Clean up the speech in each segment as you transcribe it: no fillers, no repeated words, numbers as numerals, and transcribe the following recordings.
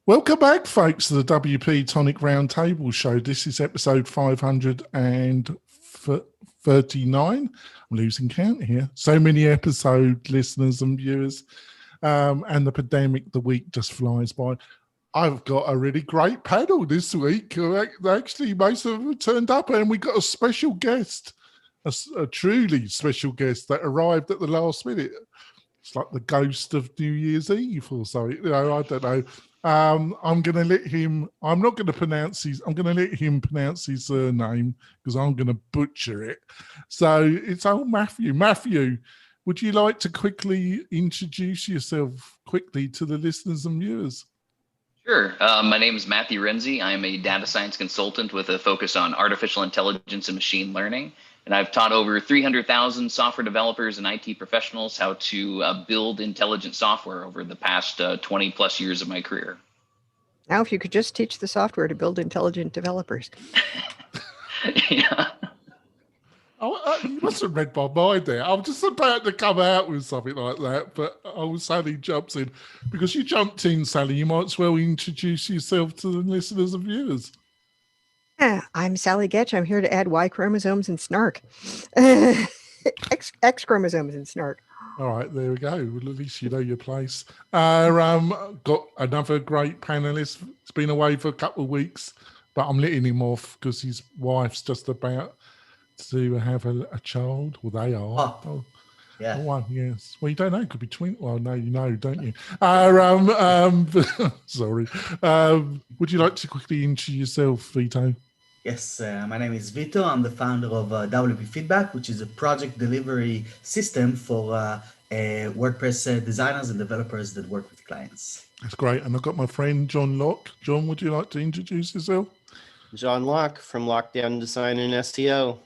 Welcome back, folks, to the WP-Tonic Roundtable Show. This is episode 539. I'm losing count here. So many episode listeners and viewers. And the pandemic, the week just flies by. I've got a really great panel this week. Actually, most of them have turned up, and we got a special guest, a truly special guest that arrived at the last minute. It's like the ghost of New Year's Eve or something. I don't know. I'm going to let him. I'm not going to pronounce his. I'm going to let him pronounce his name because I'm going to butcher it. So it's old Matthew. Matthew, would you like to quickly introduce yourself quickly to the listeners and viewers? Sure. My name is Matthew Renzi. I am a data science consultant with a focus on artificial intelligence and machine learning. And I've taught over 300,000 software developers and IT professionals how to build intelligent software over the past 20 plus years of my career. Now, if you could just teach the software to build intelligent developers. Yeah. You must have read my mind there. I was just about to come out with something like that, but Sally jumps in. Because you jumped in, Sally, you might as well introduce yourself to the listeners and viewers. I'm Sally Getch. I'm here to add Y chromosomes and snark. X chromosomes and snark. All right, there we go. Well, at least you know your place. Got another great panelist. He's been away for a couple of weeks, but I'm letting him off because his wife's just about to have a child. Well, they are. Oh, yeah. One, yes. Well, you don't know. It could be twin. Well, no, you know, don't you? Sorry. Would you like to quickly introduce yourself, Vito? Yes, my name is Vito. I'm the founder of WP Feedback, which is a project delivery system for WordPress designers and developers that work with clients. That's great. And I've got my friend, John Locke. John, would you like to introduce yourself? John Locke from Lockdown Design and SEO.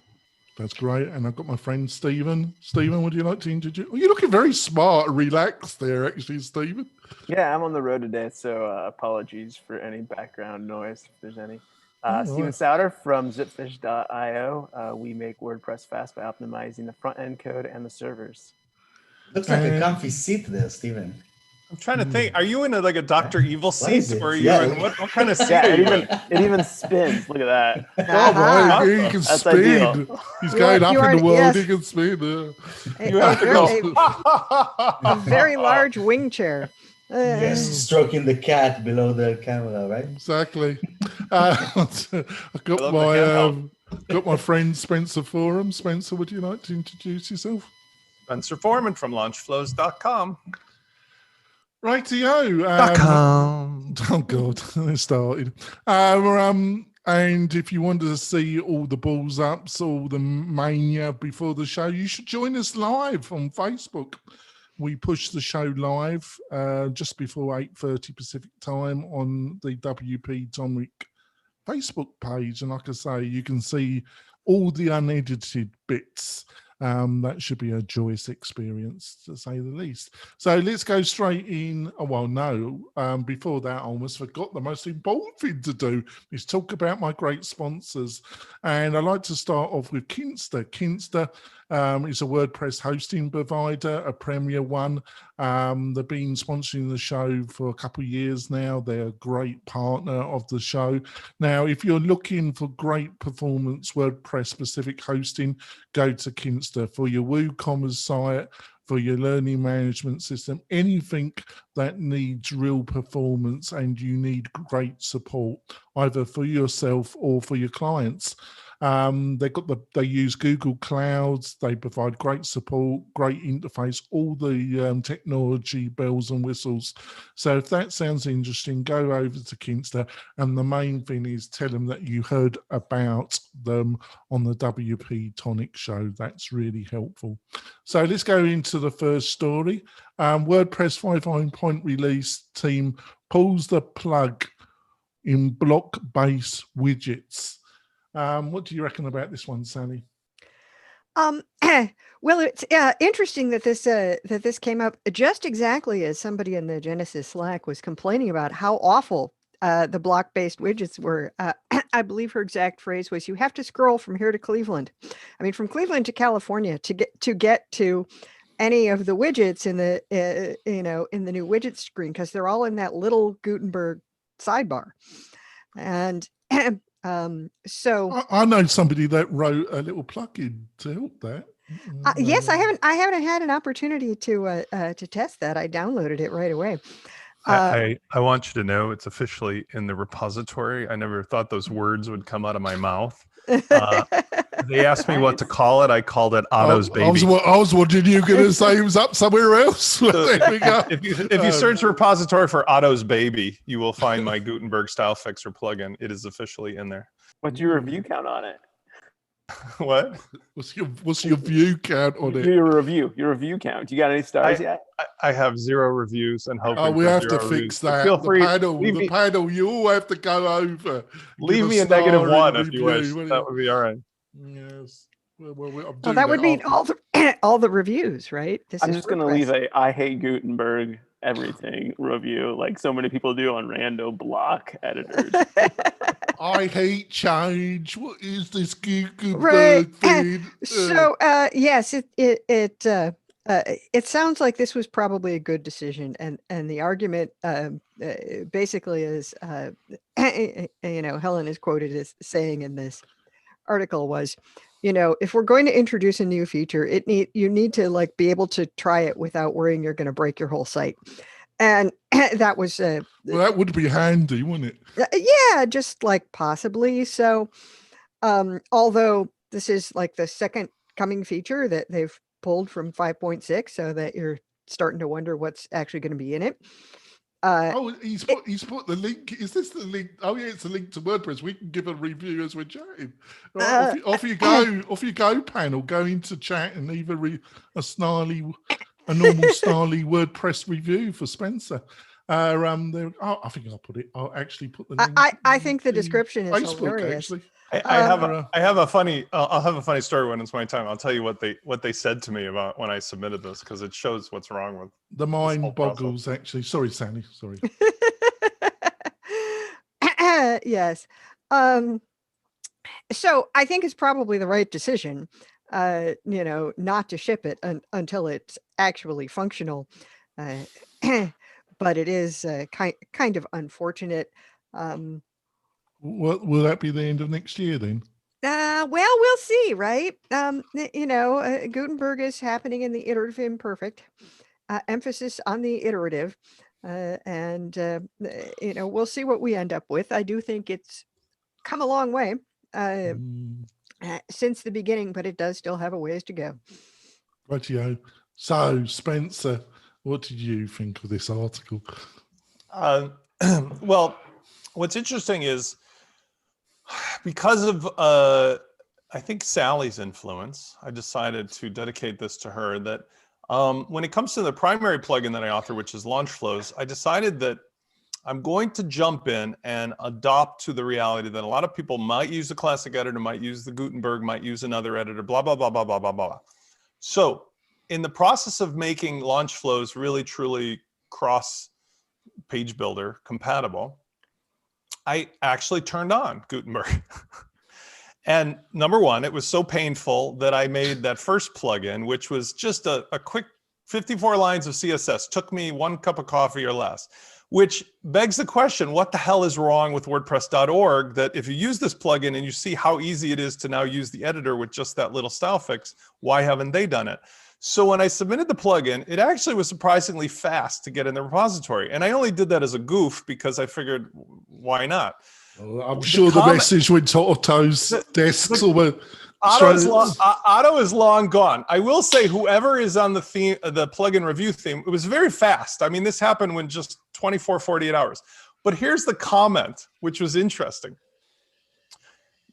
That's great. And I've got my friend, Stephen. Stephen, would you like to introduce? Well, you're looking very smart and relaxed there, actually, Stephen. Yeah, I'm on the road today, so apologies for any background noise, if there's any. Steven Souter from zipfish.io. We make WordPress fast by optimizing the front-end code and the servers. Looks like a comfy seat there, Steven. I'm trying to think. Are you in a Dr. Evil seat? Or are you in what kind of seat? Yeah, it even spins. Look at that. Oh my! He can That's spin. ideal. He's going up in the world. Yes. He can spin. You have to go. A very large wing chair. Yes, stroking the cat below the camera, right? Exactly. I've got my friend Spencer Forum. Spencer, would you like to introduce yourself? Spencer Foreman from launchflows.com. Rightio. Oh God, it started. And if you wanted to see all the balls ups, all the mania before the show, you should join us live on Facebook. We push the show live just before 8:30 Pacific time on the WP-Tonic Facebook page. And like I say, you can see all the unedited bits. That should be a joyous experience, to say the least. So let's go straight in. Oh, well, no, before that, I almost forgot the most important thing to do is talk about my great sponsors. And I'd like to start off with Kinsta. Kinsta is a WordPress hosting provider, a premier one. They've been sponsoring the show for a couple of years now. They're a great partner of the show. Now, if you're looking for great performance WordPress specific hosting, go to Kinsta. For your WooCommerce site, for your learning management system, anything that needs real performance and you need great support, either for yourself or for your clients. They use Google Clouds. They provide great support, great interface, all the technology bells and whistles. So if that sounds interesting, go over to Kinsta. And the main thing is tell them that you heard about them on the WP-Tonic show. That's really helpful. So let's go into the first story. WordPress 5.0 release team pulls the plug in block-based widgets. What do you reckon about this one, Sally? Well, it's interesting that this came up just exactly as somebody in the Genesis Slack was complaining about how awful the block-based widgets were. I believe her exact phrase was, "You have to scroll from here to Cleveland." I mean, from Cleveland to California to get to any of the widgets in the in the new widget screen, because they're all in that little Gutenberg sidebar. And so I know somebody that wrote a little plugin to help that. yes, I haven't had an opportunity to test that. I downloaded it right away. I want you to know it's officially in the repository. I never thought those words would come out of my mouth. They asked me what to call it. I called it Otto's Baby. I was wondering you were going to say it was up somewhere else. There we go. If you search repository for Otto's Baby, you will find my Gutenberg style fixer plugin. It is officially in there. What's your review count on it? What? What's your view count on it? Your review count. You got any stars yet? I have 0 reviews and hoping. Oh, we for have to 0 fix reviews. that. Feel free. The panel. You all have to go over. Leave me a -1 if you wish. That would be all right. Yes. Well, that would mean all the reviews, right? I'm just going to leave a I hate Gutenberg everything review, like so many people do on rando block editors. I hate change. What is this Gutenberg thing? So yes, it sounds like this was probably a good decision, and the argument basically is, Helen is quoted as saying in this article was, if we're going to introduce a new feature, you need to like be able to try it without worrying you're going to break your whole site. And that was well, that would be handy, wouldn't it? Yeah, just like possibly. So although this is like the second coming feature that they've pulled from 5.6, so that you're starting to wonder what's actually going to be in it. He's put the link. Is this the link? Oh yeah, it's a link to WordPress. We can give a review as we're chatting. Right, off you go, panel. Go into chat and leave a normal snarly WordPress review for Spencer. I think I'll put it. I'll actually put the link. I think the description is Facebook, hilarious. actually. I have a funny. I'll have a funny story when it's my time. I'll tell you what they said to me about when I submitted this, because it shows what's wrong with the mind boggles. Actually, sorry, Sandy. Sorry. Yes. So I think it's probably the right decision. Not to ship it until it's actually functional. But it is kind of unfortunate. Will that be the end of next year then? Well, we'll see, right? Gutenberg is happening in the iterative imperfect, emphasis on the iterative, and we'll see what we end up with. I do think it's come a long way since the beginning, but it does still have a ways to go. Rightio. So, Spencer, what did you think of this article? Well, what's interesting is because of, I think, Sally's influence, I decided to dedicate this to her, that when it comes to the primary plugin that I author, which is Launch Flows, I decided that I'm going to jump in and adopt to the reality that a lot of people might use the classic editor, might use the Gutenberg, might use another editor, blah, blah, blah, blah, blah, blah, blah. So in the process of making Launch Flows really, truly cross page builder compatible, I actually turned on Gutenberg. And number one, it was so painful that I made that first plugin, which was just a quick 54 lines of CSS. Took me 1 cup of coffee or less, which begs the question, what the hell is wrong with WordPress.org that if you use this plugin and you see how easy it is to now use the editor with just that little style fix, why haven't they done it? So when I submitted the plugin, it actually was surprisingly fast to get in the repository. And I only did that as a goof because I figured, why not? Well, I'm sure the message went to Otto's desks. Otto is long gone. I will say, whoever is on the theme, the plugin review theme, it was very fast. I mean, this happened in just 24, 48 hours. But here's the comment, which was interesting.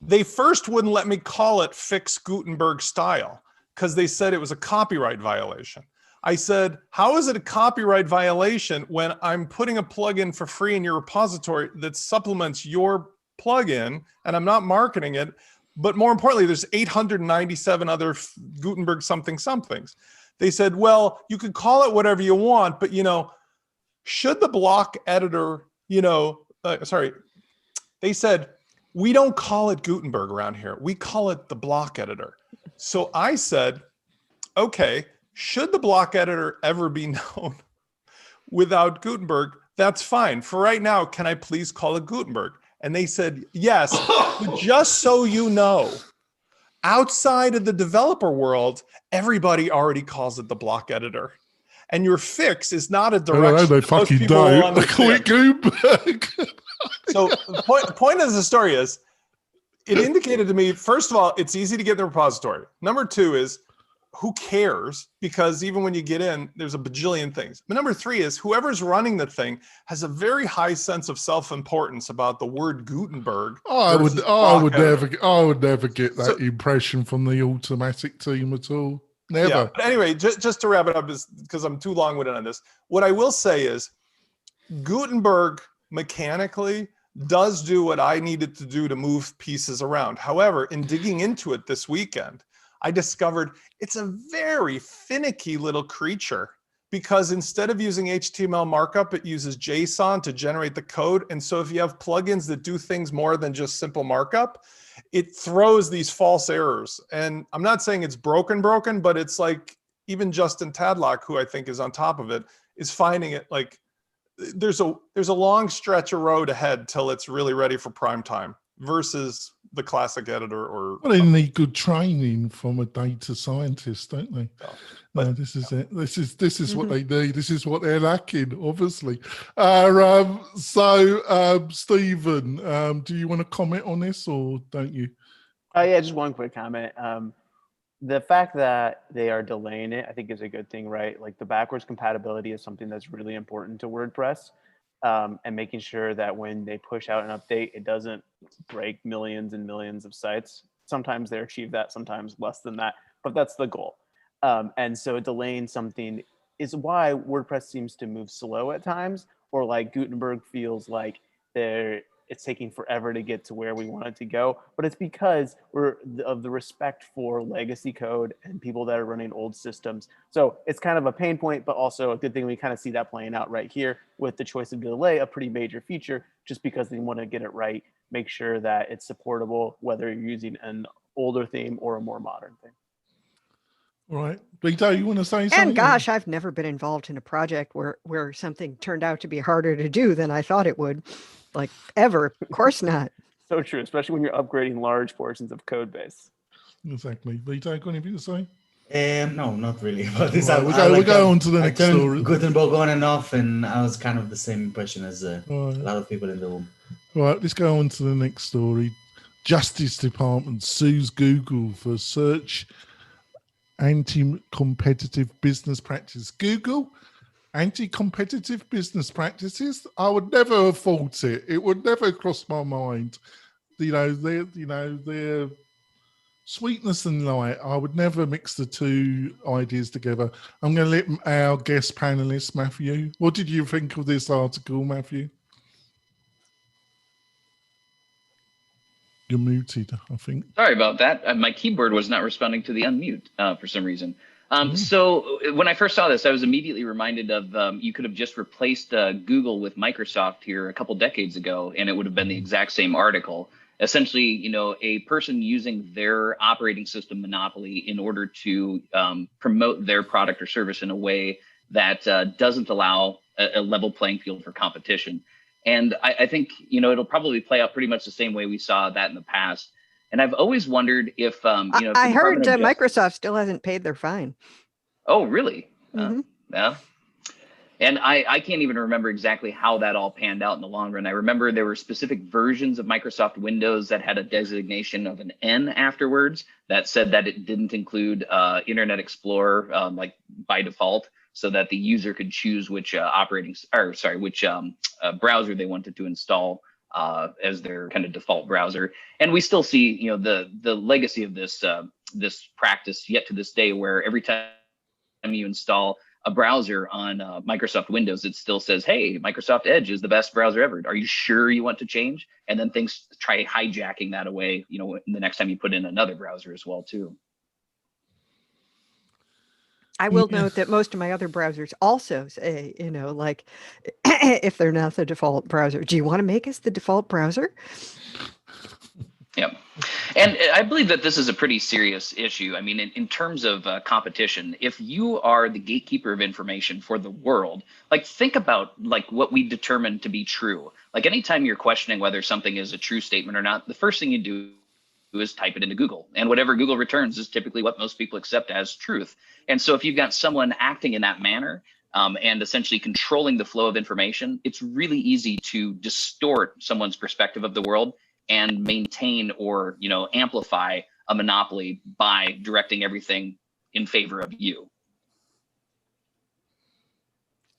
They first wouldn't let me call it Fix Gutenberg Style because they said it was a copyright violation. I said, how is it a copyright violation when I'm putting a plugin for free in your repository that supplements your plugin and I'm not marketing it? But more importantly, there's 897 other Gutenberg somethings. They said, well, you could call it whatever you want, but should the block editor, they said, we don't call it Gutenberg around here. We call it the block editor. So I said, okay, should the block editor ever be known without Gutenberg? That's fine. For right now, can I please call it Gutenberg? And they said, yes, but just so you know, outside of the developer world, everybody already calls it the block editor. And your fix is not a direction they that most fucking people will don't. understand. Quick Gutenberg. So the point of the story is, it indicated to me, first of all, it's easy to get the repository. Number two is, who cares? Because even when you get in, there's a bajillion things. But number three is, whoever's running the thing has a very high sense of self-importance about the word Gutenberg. I would never get that So- impression from the automatic team at all. Never. Yeah, but anyway, just to wrap it up, is because I'm too long-winded on this. What I will say is, Gutenberg mechanically does do what I needed to do to move pieces around. However, in digging into it this weekend, I discovered it's a very finicky little creature, because instead of using HTML markup, it uses JSON to generate the code. And so if you have plugins that do things more than just simple markup, it throws these false errors. And I'm not saying it's broken, but it's like, even Justin Tadlock, who I think is on top of it, is finding it like there's a long stretch of road ahead till it's really ready for prime time versus the classic editor. Or Well, they need good training from a data scientist, don't they? But- No, this is it. This is what they need. This is what they're lacking, obviously. Stephen, do you want to comment on this, or don't you? Yeah, just one quick comment. The fact that they are delaying it, I think, is a good thing, right? Like, the backwards compatibility is something that's really important to WordPress, and making sure that when they push out an update, it doesn't break millions and millions of sites. Sometimes they achieve that, sometimes less than that, but that's the goal. And so delaying something is why WordPress seems to move slow at times, or like Gutenberg feels like it's taking forever to get to where we want it to go. But it's because of the respect for legacy code and people that are running old systems. So it's kind of a pain point, but also a good thing. We kind of see that playing out right here with the choice of delay, a pretty major feature, just because they want to get it right, make sure that it's supportable, whether you're using an older theme or a more modern theme. All right. Vito, you want to say something? And gosh, I've never been involved in a project where something turned out to be harder to do than I thought it would, like, ever. Of course not. So true, especially when you're upgrading large portions of code base. Exactly. Vito, got anything to say? No, not really. But this, Right, we'll go on to the I next turned story. Gutenberg on and off, and I was kind of the same impression as a Right. lot of people in the room. Right, let's go on to the next story. Justice Department sues Google for search anti-competitive business practice. Google, anti-competitive business practices? I would never have thought it. It would never cross my mind. They're sweetness and light. I would never mix the two ideas together. I'm going to let our guest panelist, Matthew. What did you think of this article, Matthew? You're muted, I think. Sorry about that. My keyboard was not responding to the unmute for some reason. So when I first saw this, I was immediately reminded of you could have just replaced Google with Microsoft here a couple decades ago, and it would have been the exact same article. Essentially, a person using their operating system monopoly in order to promote their product or service in a way that doesn't allow a level playing field for competition. And I think, it'll probably play out pretty much the same way we saw that in the past. And I've always wondered if, I heard Microsoft still hasn't paid their fine. Oh, really? Mm-hmm. Yeah. And I can't even remember exactly how that all panned out in the long run. I remember there were specific versions of Microsoft Windows that had a designation of an N afterwards that said that it didn't include Internet Explorer like by default, so that the user could choose which browser they wanted to install as their kind of default browser. And we still see, the legacy of this this practice yet to this day, where every time you install a browser on Microsoft Windows, it still says, hey, Microsoft Edge is the best browser ever. Are you sure you want to change? And then things try hijacking that away, the next time you put in another browser as well, too. I will note that most of my other browsers also say, like, if they're not the default browser, do you want to make us the default browser? Yep. And I believe that this is a pretty serious issue. I mean, in terms of competition, if you are the gatekeeper of information for the world, like think about like what we determine to be true. Like anytime you're questioning whether something is a true statement or not, the first thing you do is type it into Google, and whatever Google returns is typically what most people accept as truth. And so if you've got someone acting in that manner, and essentially controlling the flow of information, it's really easy to distort someone's perspective of the world and maintain or, you know, amplify a monopoly by directing everything in favor of you.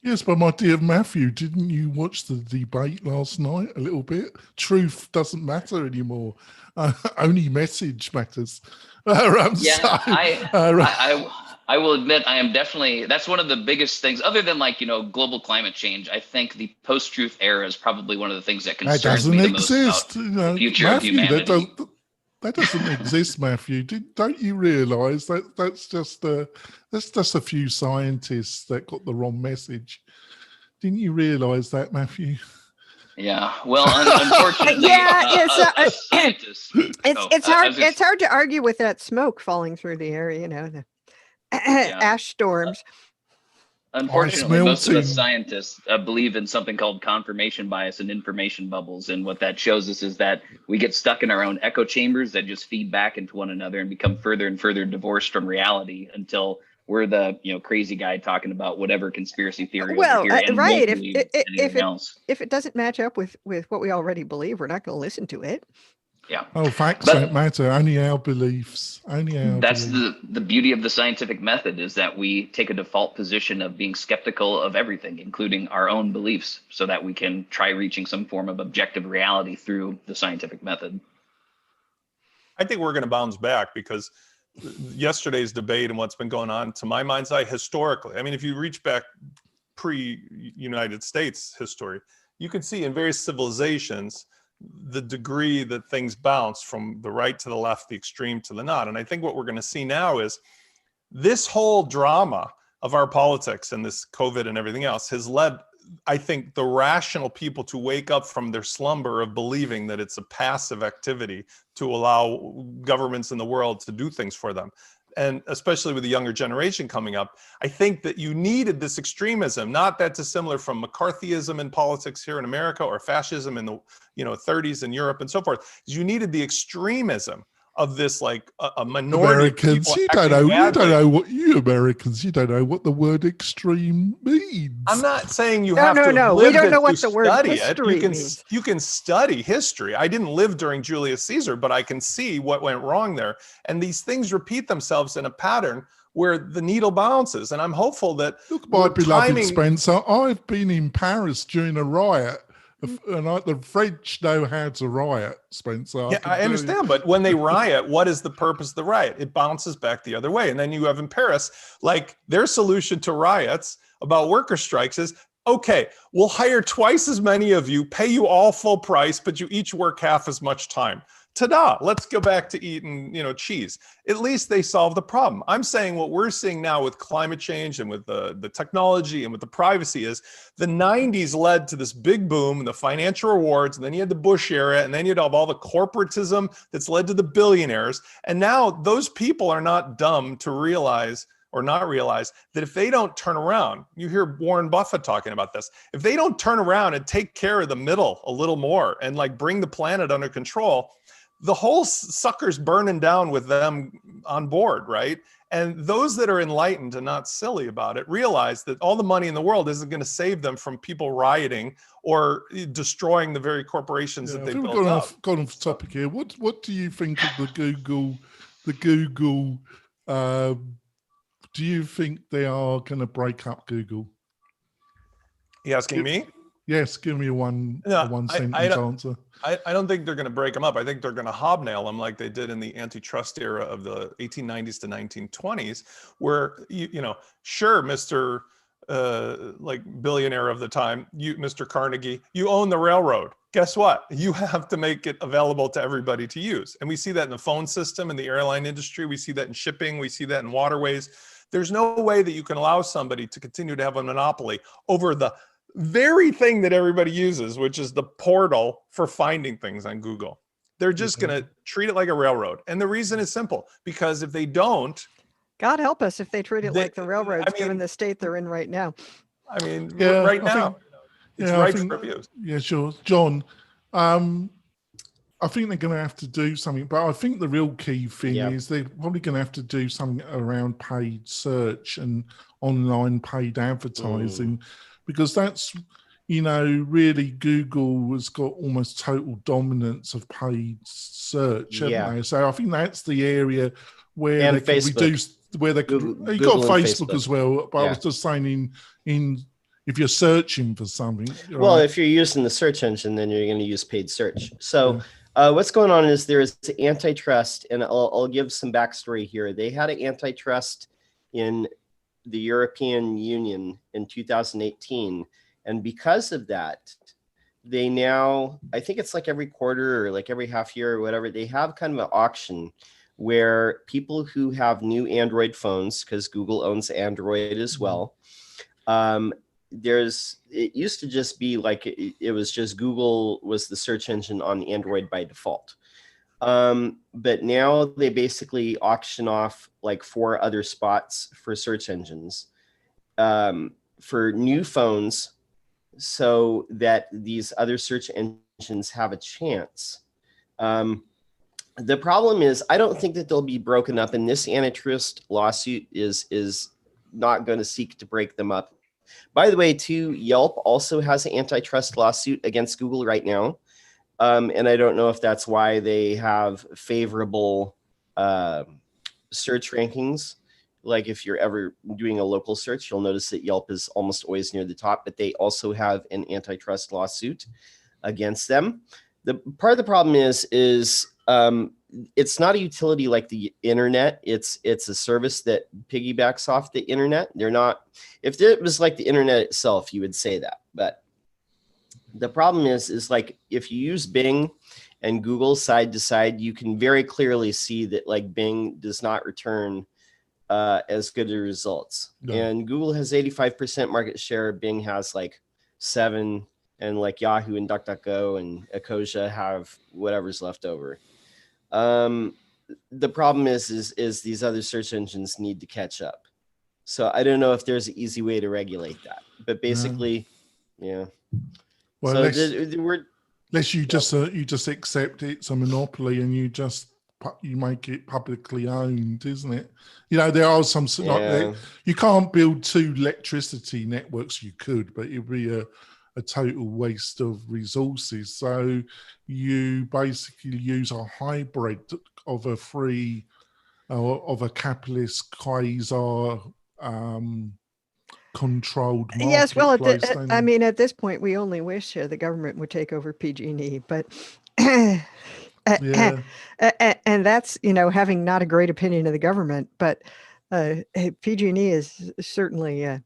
Yes, but my dear Matthew, didn't you watch the debate last night a little bit? Truth doesn't matter anymore. Only message matters. I will admit I am definitely, that's one of the biggest things, other than like, you know, global climate change. I think the post-truth era is probably one of the things that concerns me the most about the future of humanity. That doesn't exist, Matthew. Don't you realise that that's just a few scientists that got the wrong message? Didn't you realise that, Matthew? Yeah. Well, unfortunately, it's hard to argue with that smoke falling through the air. You know, the ash storms. Unfortunately, most of us scientists believe in something called confirmation bias and information bubbles. And what that shows us is that we get stuck in our own echo chambers that just feed back into one another and become further and further divorced from reality until we're the, you know, crazy guy talking about whatever conspiracy theory. Well, over here and right. If it doesn't match up with what we already believe, we're not going to listen to it. Yeah. Oh, facts don't matter. Only our beliefs. That's the beauty of the scientific method, is that we take a default position of being skeptical of everything, including our own beliefs, so that we can try reaching some form of objective reality through the scientific method. I think we're going to bounce back, because yesterday's debate and what's been going on, to my mind's eye, historically, I mean, if you reach back pre-United States history, you can see in various civilizations the degree that things bounce from the right to the left, the extreme to the not. And I think what we're going to see now is this whole drama of our politics and this COVID and everything else has led, I think, the rational people to wake up from their slumber of believing that it's a passive activity to allow governments in the world to do things for them. And especially with the younger generation coming up, I think that you needed this extremism, not that dissimilar from McCarthyism in politics here in America or fascism in the 30s in Europe and so forth. You needed the extremism of this, like a minority. Americans, you don't know what the word extreme means. I'm not saying you have to. No, we don't know what the word history means. You can study history. I didn't live during Julius Caesar, but I can see what went wrong there. And these things repeat themselves in a pattern where the needle bounces. And I'm hopeful that. Look, my beloved Spencer, I've been in Paris during a riot. And the French know how to riot, Spencer. Yeah, I understand, but when they riot, what is the purpose of the riot? It bounces back the other way. And then you have in Paris, like, their solution to riots about worker strikes is, okay, we'll hire twice as many of you, pay you all full price, but you each work half as much time. Ta-da, let's go back to eating, cheese. At least they solve the problem. I'm saying what we're seeing now with climate change and with the technology and with the privacy is the 90s led to this big boom, the financial rewards, and then you had the Bush era, and then you'd have all the corporatism that's led to the billionaires. And now those people are not dumb to realize or not realize that if they don't turn around, you hear Warren Buffett talking about this, if they don't turn around and take care of the middle a little more and like bring the planet under control, the whole sucker's burning down with them on board, right? And those that are enlightened and not silly about it realize that all the money in the world isn't going to save them from people rioting or destroying the very corporations that they built up. Gone off topic here. What do you think of the Google? Do you think they are going to break up Google? You asking me? Yes, give me a one sentence answer. I don't think they're going to break them up. I think they're going to hobnail them like they did in the antitrust era of the 1890s to 1920s, where, sure, Mr. Like billionaire of the time, Mr. Carnegie, you own the railroad. Guess what? You have to make it available to everybody to use. And we see that in the phone system, in the airline industry. We see that in shipping. We see that in waterways. There's no way that you can allow somebody to continue to have a monopoly over the very thing that everybody uses, which is the portal for finding things on Google. they're just going to treat it like a railroad. And the reason is simple, because if they don't, God help us if they treat it They- like the railroads, I mean- given the state they're in right now. I mean, Yeah, right I now, think- it's yeah, I right think- for abuse. Yeah, sure. John, I think they're going to have to do something, but I think the real key thing Yeah. is they're probably going to have to do something around paid search and online paid advertising, because that's, you know, really Google has got almost total dominance of paid search, haven't Yeah. they? So I think that's the area where And they can Facebook. reduce, where they can, Google- you got Google and Facebook Facebook. as well, but I Yeah. was just saying in if you're searching for something. Well, right? if you're using the search engine, then you're going to use paid search. So what's going on is there is antitrust, and I'll give some backstory here. They had an antitrust in the European Union in 2018. And because of that, they now, I think it's like every quarter or like every half year or whatever, they have kind of an auction where people who have new Android phones, because Google owns Android as well, it used to just be like it was just Google was the search engine on Android by default. But now they basically auction off like 4 other spots for search engines for new phones, so that these other search engines have a chance. The problem is, I don't think that they'll be broken up, and this antitrust lawsuit is not going to seek to break them up. By the way, too, Yelp also has an antitrust lawsuit against Google right now. And I don't know if that's why they have favorable search rankings. Like if you're ever doing a local search, you'll notice that Yelp is almost always near the top, but they also have an antitrust lawsuit against them. The part of the problem is it's not a utility like the internet. It's a service that piggybacks off the internet. They're not, if it was like the internet itself, you would say that. But the problem is like if you use Bing and Google side to side, you can very clearly see that like Bing does not return as good of results. No. And Google has 85% market share. Bing has like 7%, and like Yahoo and DuckDuckGo and Ecosia have whatever's left over. The problem is these other search engines need to catch up. So I don't know if there's an easy way to regulate that, but basically, yeah. Well, So unless you just accept it's a monopoly and you make it publicly owned, isn't it? You know, there are some you can't build 2 electricity networks. You could, but it'd be a total waste of resources. So you basically use a hybrid of a free of a capitalist quasar controlled marketplace. Yes, well, I mean, at this point, we only wish the government would take over PG&E, but yeah. And that's, you know, having not a great opinion of the government, but PG&E is certainly a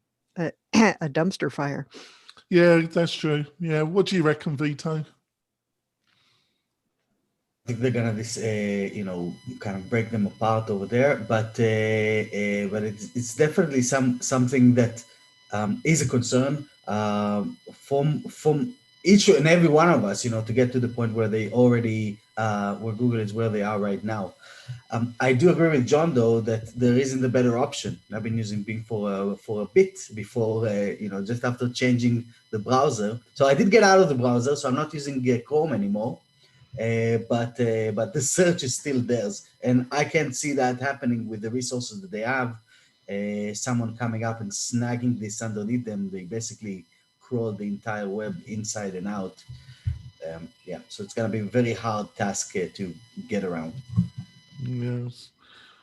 dumpster fire. Yeah, that's true. Yeah, what do you reckon, Vito? I think they're gonna, you know, kind of break them apart over there, but it's definitely something that is a concern from each and every one of us, you know, to get to the point where they already where Google is where they are right now. I do agree with John though that there isn't a better option. I've been using Bing for a bit before, you know, just after changing the browser. So I did get out of the browser, so I'm not using Chrome anymore. But the search is still theirs, and I can see that happening with the resources that they have. Someone coming up and snagging this underneath them, they basically crawl the entire web inside and out. Yeah, so it's going to be a very hard task to get around. Yes.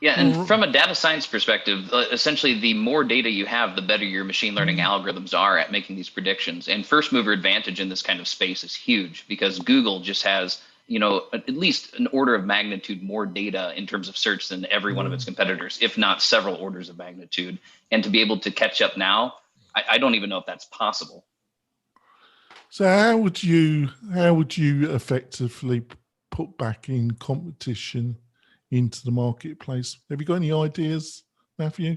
Yeah, and from a data science perspective, essentially the more data you have, the better your machine learning algorithms are at making these predictions. And first mover advantage in this kind of space is huge because Google just has, you know, at least an order of magnitude more data in terms of search than every one of its competitors, if not several orders of magnitude. And to be able to catch up now, I don't even know if that's possible. So how would you effectively put back in competition into the marketplace? Have you got any ideas, Matthew?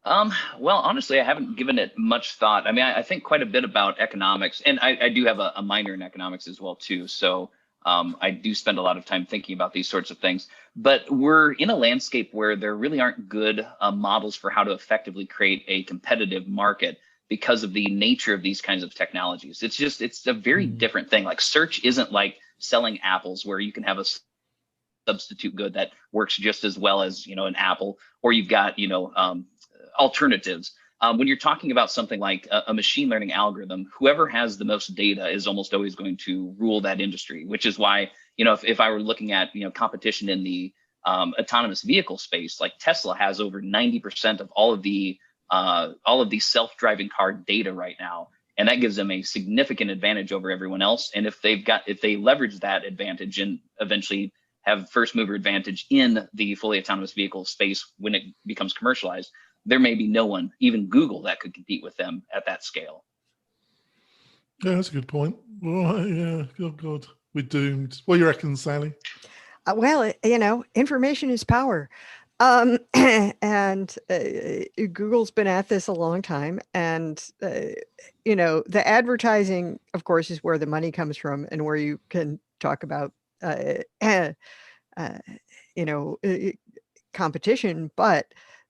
Well, honestly, I haven't given it much thought. I mean, I think quite a bit about economics, and I do have a minor in economics as well too. So I do spend a lot of time thinking about these sorts of things, but we're in a landscape where there really aren't good models for how to effectively create a competitive market because of the nature of these kinds of technologies. It's a very different thing. Like search isn't like selling apples where you can have a substitute good that works just as well as, an apple, or you've got, alternatives. When you're talking about something like a machine learning algorithm, whoever has the most data is almost always going to rule that industry, which is why, if I were looking at, competition in the autonomous vehicle space, like Tesla has over 90% of all of the self-driving car data right now. And that gives them a significant advantage over everyone else. And if they leverage that advantage and eventually have first mover advantage in the fully autonomous vehicle space when it becomes commercialized, there may be no one, even Google, that could compete with them at that scale. Yeah, that's a good point. Well, yeah, oh God, we're doomed. What do you reckon, Sally? Well, information is power. And Google's been at this a long time. And, the advertising, of course, is where the money comes from and where you can talk about, competition. But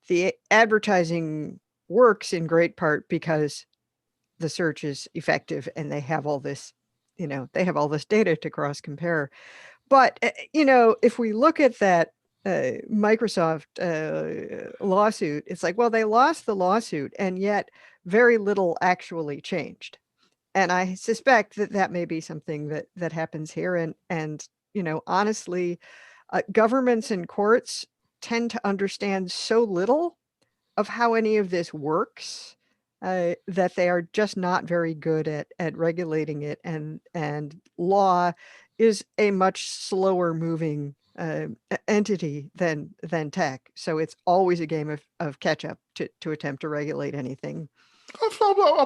the advertising works in great part because the search is effective and they have all this, data to cross compare. But, if we look at that Microsoft lawsuit, it's like, well, they lost the lawsuit and yet very little actually changed. And I suspect that that may be something that happens here. And honestly, governments and courts tend to understand so little of how any of this works that they are just not very good at regulating it. And law is a much slower moving entity than tech. So it's always a game of catch up to attempt to regulate anything. I'm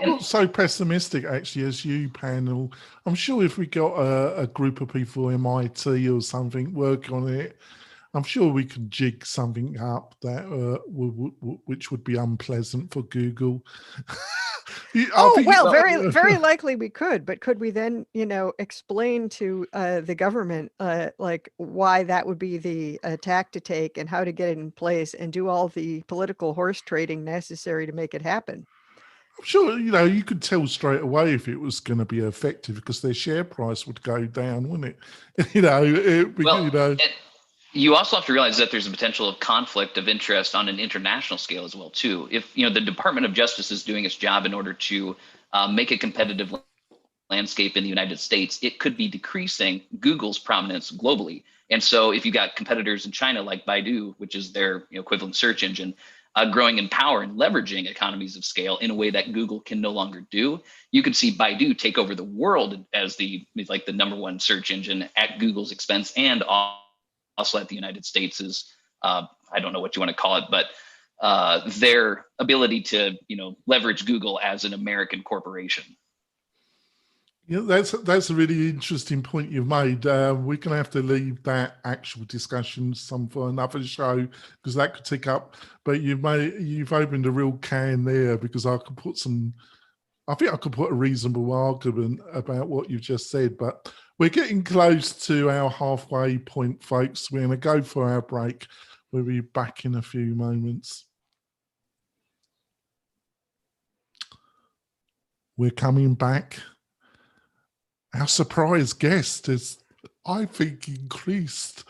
not so pessimistic, actually, as you, panel. I'm sure if we got a group of people, MIT or something, work on it, I'm sure we could jig something up that which would be unpleasant for Google. Very likely we could, but could we then, explain to the government like why that would be the tack to take and how to get it in place and do all the political horse trading necessary to make it happen? I'm sure, you could tell straight away if it was going to be effective because their share price would go down, wouldn't it? You also have to realize that there's a potential of conflict of interest on an international scale as well, too. If the Department of Justice is doing its job in order to make a competitive landscape in the United States, it could be decreasing Google's prominence globally. And so if you got competitors in China like Baidu, which is their equivalent search engine, growing in power and leveraging economies of scale in a way that Google can no longer do, you could see Baidu take over the world as the number one search engine at Google's expense, and also at the United States is, I don't know what you want to call it, but their ability to leverage Google as an American corporation. Yeah, that's a really interesting point you've made. We're going to have to leave that actual discussion for another show because that could take up. But you've opened a real can there because I think I could put a reasonable argument about what you've just said. But we're getting close to our halfway point, folks. We're going to go for our break. We'll be back in a few moments. We're coming back. Our surprise guest has, I think, increased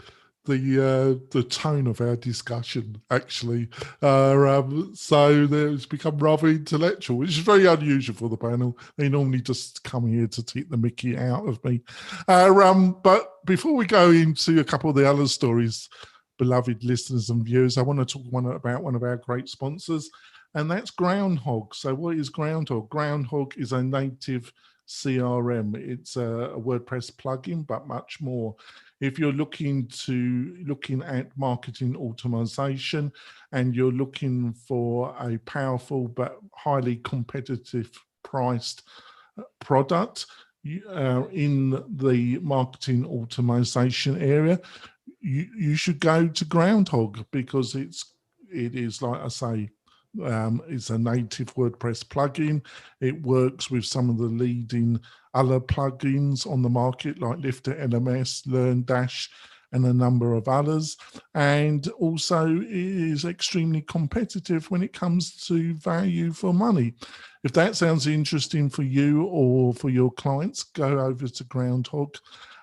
the tone of our discussion, actually. So it's become rather intellectual, which is very unusual for the panel. They normally just come here to take the mickey out of me. But before we go into a couple of the other stories, beloved listeners and viewers, I want to talk about one of our great sponsors, and that's Groundhog. So what is Groundhog? Groundhog is a native CRM. It's a WordPress plugin, but much more. If you're looking at marketing automation and you're looking for a powerful but highly competitive priced product in the marketing automation area, you should go to Groundhog because it is, like I say, It's a native WordPress plugin. It works with some of the leading other plugins on the market like Lifter LMS, LearnDash, and a number of others. And also it is extremely competitive when it comes to value for money. If that sounds interesting for you or for your clients, go over to Groundhog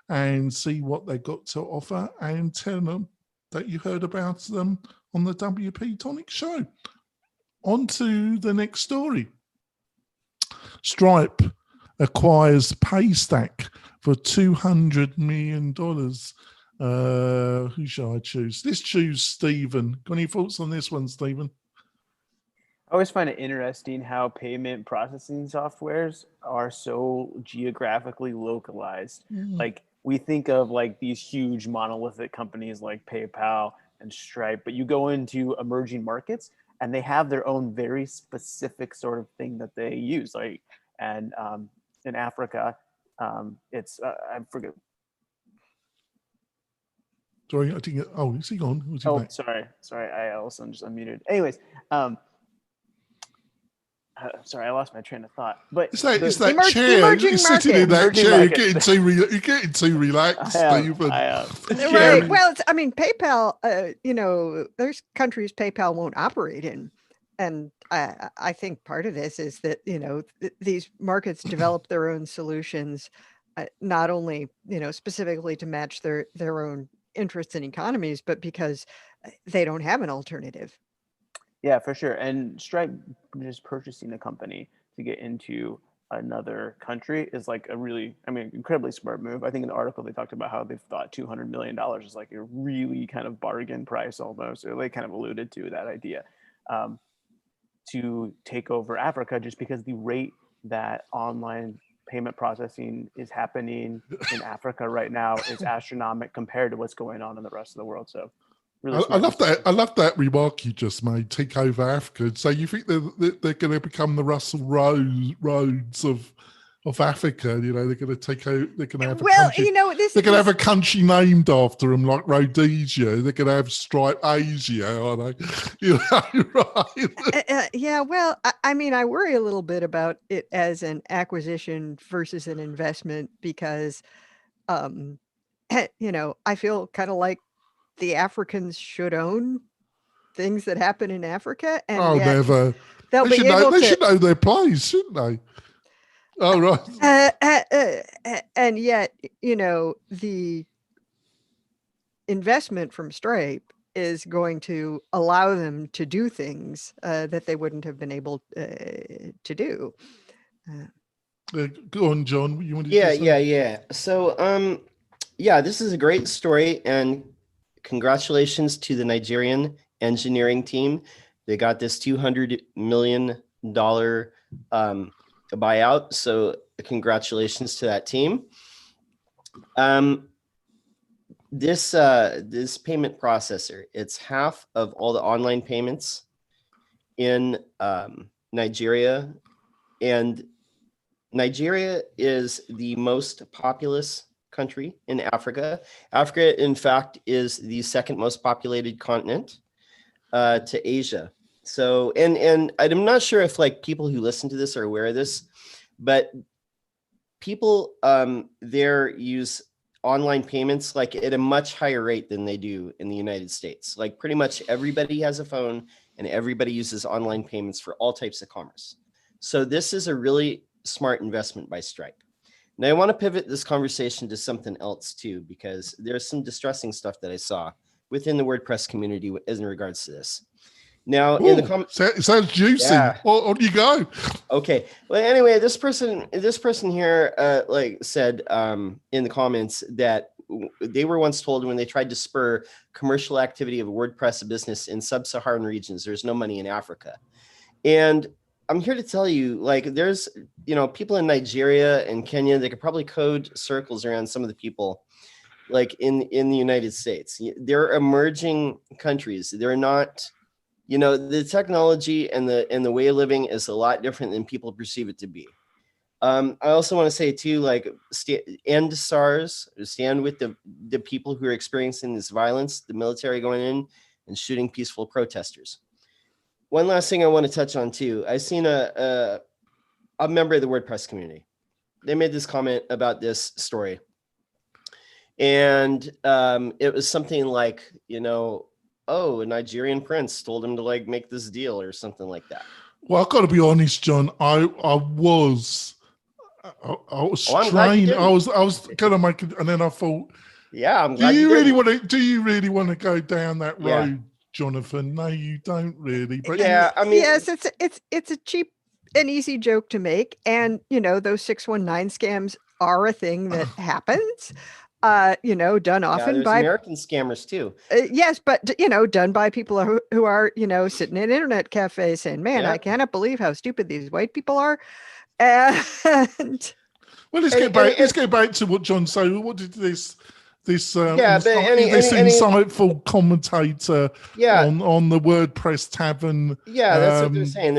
and see what they got to offer and tell them that you heard about them on the WP-Tonic show. On to the next story. Stripe acquires Paystack for $200 million. Who shall I choose? Let's choose Stephen. Got any thoughts on this one, Stephen? I always find it interesting how payment processing softwares are so geographically localized. Like we think of like these huge monolithic companies like PayPal and Stripe, but you go into emerging markets and they have their own very specific sort of thing that they use. Like, and in Africa, it's I forget. Sorry, I think. Oh, is he gone? Was he Oh, back? sorry. I also just unmuted. Anyways, sorry, I lost my train of thought. But It's that emerging chair. You're sitting in that Emerging chair. You're markets. getting too relaxed, Stephen. Right. Well, I mean, PayPal, you know, there's countries PayPal won't operate in. And I think part of this is that, you know, these markets develop their own solutions, not only, you know, specifically to match their own interests and economies, but because they don't have an alternative. Yeah, for sure. And Stripe just purchasing a company to get into another country is like a really, I mean, incredibly smart move. I think in the article they talked about how they thought $200 million is like a really kind of bargain price almost, or they kind of alluded to that idea to take over Africa, just because the rate that online payment processing is happening in Africa right now is astronomical compared to what's going on in the rest of the world. So really I love that. I love that remark you just made. Take over Africa. So you think they're going to become the Russell Rhodes of Africa? You know, they're going to take over. They're going to have a country. You know, they're going to have a country named after them, like Rhodesia. They're going to have Stripe Asia, are they? You know, right? Yeah. Well, I mean, I worry a little bit about it as an acquisition versus an investment because, you know, I feel kind of like the Africans should own things that happen in Africa, and yet never. They'll be able they to. should know their place, shouldn't they? Oh, right. And yet, you know, the investment from Stripe is going to allow them to do things that they wouldn't have been able to do. Go on, John. You want to Yeah. So, yeah, this is a great story, and congratulations to the Nigerian engineering team. They got this $200 million buyout. So congratulations to that team. This payment processor, it's half of all the online payments in Nigeria, and Nigeria is the most populous country in Africa. Africa, in fact, is the second most populated continent to Asia. So, and I'm not sure if like people who listen to this are aware of this, but people there use online payments like at a much higher rate than they do in the United States. Like pretty much everybody has a phone and everybody uses online payments for all types of commerce. So this is a really smart investment by Stripe. Now I want to pivot this conversation to something else too, because there's some distressing stuff that I saw within the WordPress community in regards to this. Now, in the sounds juicy. Yeah. Well, on you go. Okay. Well, anyway, this person here like said in the comments that they were once told when they tried to spur commercial activity of a WordPress business in sub-Saharan regions, there's no money in Africa. And I'm here to tell you, like, there's, you know, people in Nigeria and Kenya, they could probably code circles around some of the people like in the United States. They're emerging countries. They're not, you know, the technology and the way of living is a lot different than people perceive it to be. I also want to say too, like, end SARS, stand with the people who are experiencing this violence, the military going in and shooting peaceful protesters. One last thing I want to touch on too. I seen a member of the WordPress community. They made this comment about this story. And it was something like, oh, a Nigerian prince told him to like make this deal or something like that. Well, I've got to be honest, John. I was I'm glad you trying. didn't. I was gonna make it, and then I thought, Yeah, I'm do glad you you really didn't. want to? Do you really want to go down that Yeah. road, Jonathan? No, you don't really. But Yeah, I mean, Yes, it's a cheap and easy joke to make, and those 619 scams are a thing that happens. Done yeah, often there's by American scammers too. yes, but done by people who are sitting in internet cafes saying, "Man, Yeah. I cannot believe how stupid these white people are," and well, let's get back to what John said. What did this Yeah, but any- insightful commentator Yeah. on the WordPress tavern? Yeah, that's what they're saying.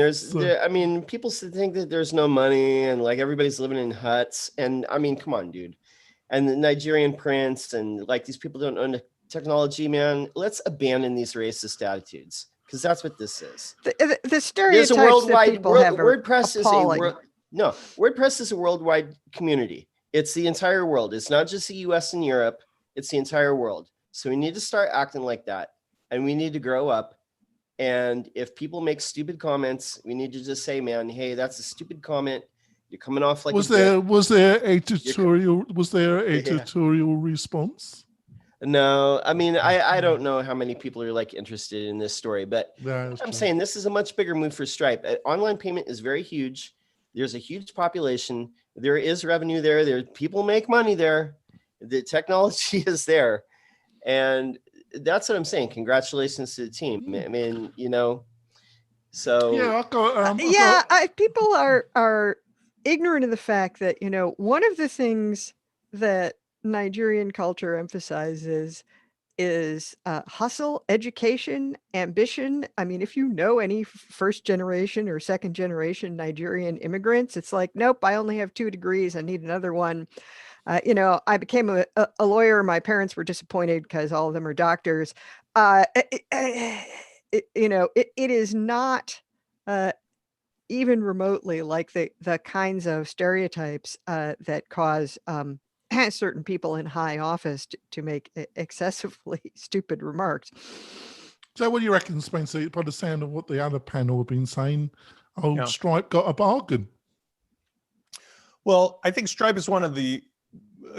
I mean, people think that there's no money and like everybody's living in huts. And I mean, come on, dude. And the Nigerian prince and like these people don't own the technology, man. Let's abandon these racist attitudes because that's what this is. the stereotypes There's a worldwide that people have are WordPress appalling. WordPress is a worldwide community. It's the entire world. It's not just the US and Europe. It's the entire world. So we need to start acting like that, and we need to grow up. And if people make stupid comments, we need to just say, man, hey, that's a stupid comment. You're coming off like was there editorial response? No, I mean, I don't know how many people are like interested in this story, but I'm saying this is a much bigger move for Stripe. Online payment is very huge. There's a huge population. There is revenue there. People make money there. The technology is there. And that's what I'm saying. Congratulations to the team. I mean, so yeah, people are ignorant of the fact that one of the things that Nigerian culture emphasizes is hustle, education, ambition. I mean, if you know any first generation or second generation Nigerian immigrants, it's like, nope, I only have 2 degrees. I need another one. I became a lawyer. My parents were disappointed because all of them are doctors. It is not even remotely like the kinds of stereotypes that cause certain people in high office to make excessively stupid remarks. So what do you reckon, Spencer, by the sound of what the other panel have been saying? Yeah. Stripe got a bargain. Well, I think Stripe is one of the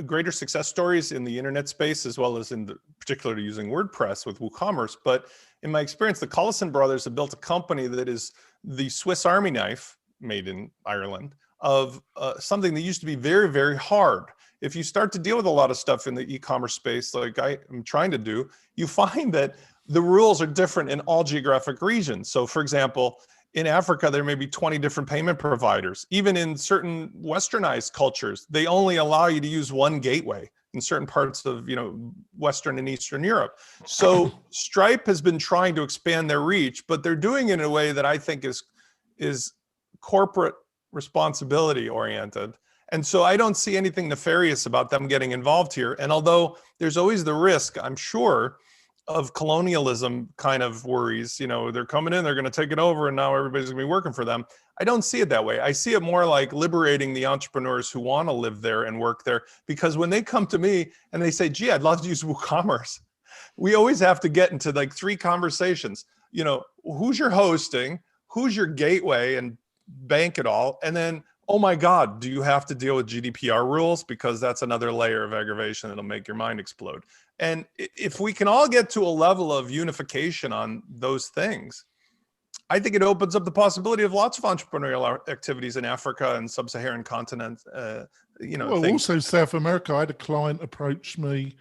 greater success stories in the internet space, as well as particularly using WordPress with WooCommerce. But in my experience, the Collison brothers have built a company that is the Swiss Army knife made in Ireland of something that used to be very, very hard. If you start to deal with a lot of stuff in the e-commerce space, like I am trying to do, you find that the rules are different in all geographic regions. So for example, in Africa, there may be 20 different payment providers. Even in certain westernized cultures, they only allow you to use one gateway in certain parts of Western and Eastern Europe. So Stripe has been trying to expand their reach, but they're doing it in a way that I think is corporate responsibility oriented. And so I don't see anything nefarious about them getting involved here. And although there's always the risk, I'm sure, of colonialism kind of worries, they're coming in, they're going to take it over, and now everybody's going to be working for them. I don't see it that way. I see it more like liberating the entrepreneurs who want to live there and work there, because when they come to me and they say, gee, I'd love to use WooCommerce, we always have to get into like 3 conversations. Who's your hosting? Who's your gateway? And bank it all. And then, oh my God, do you have to deal with GDPR rules? Because that's another layer of aggravation that'll make your mind explode. And if we can all get to a level of unification on those things, I think it opens up the possibility of lots of entrepreneurial activities in Africa and sub-Saharan continent. Also South America. I had a client approach me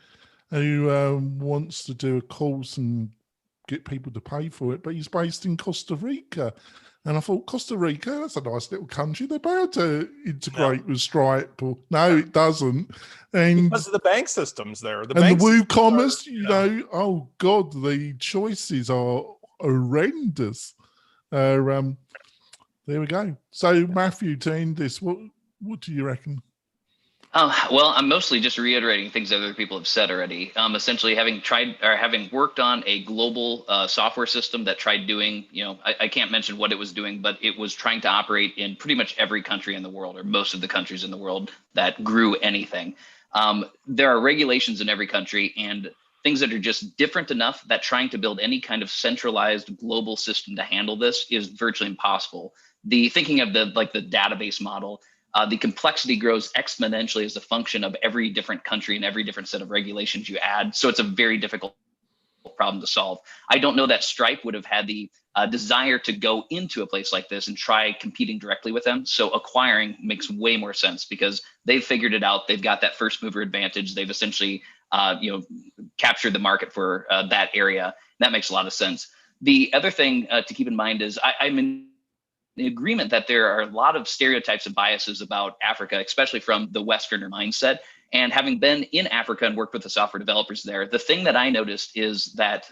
who wants to do a course and get people to pay for it, but he's based in Costa Rica. And I thought, Costa Rica, that's a nice little country. They're about to integrate with Stripe. No, it doesn't. And because of the bank systems there. The WooCommerce, oh God, the choices are horrendous. There we go. So Matthew, to end this, what do you reckon? Well, I'm mostly just reiterating things that other people have said already. Essentially, having worked on a global software system that tried doing, I can't mention what it was doing, but it was trying to operate in pretty much every country in the world, or most of the countries in the world that grew anything. There are regulations in every country and things that are just different enough that trying to build any kind of centralized global system to handle this is virtually impossible. Thinking of the database model. The complexity grows exponentially as a function of every different country and every different set of regulations you add. So it's a very difficult problem to solve. I don't know that Stripe would have had the desire to go into a place like this and try competing directly with them. So acquiring makes way more sense because they've figured it out. They've got that first mover advantage. They've essentially captured the market for that area. That makes a lot of sense. The other thing to keep in mind is I'm in agreement that there are a lot of stereotypes and biases about Africa, especially from the Westerner mindset. And having been in Africa and worked with the software developers there, the thing that I noticed is that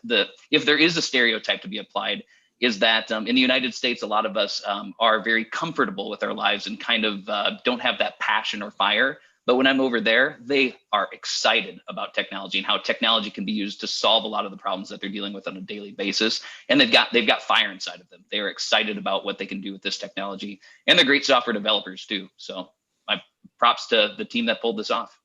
if there is a stereotype to be applied, is that in the United States, a lot of us are very comfortable with our lives and kind of don't have that passion or fire. But when I'm over there, they are excited about technology and how technology can be used to solve a lot of the problems that they're dealing with on a daily basis. And they've got fire inside of them. They are excited about what they can do with this technology, and they're great software developers too. So my props to the team that pulled this off.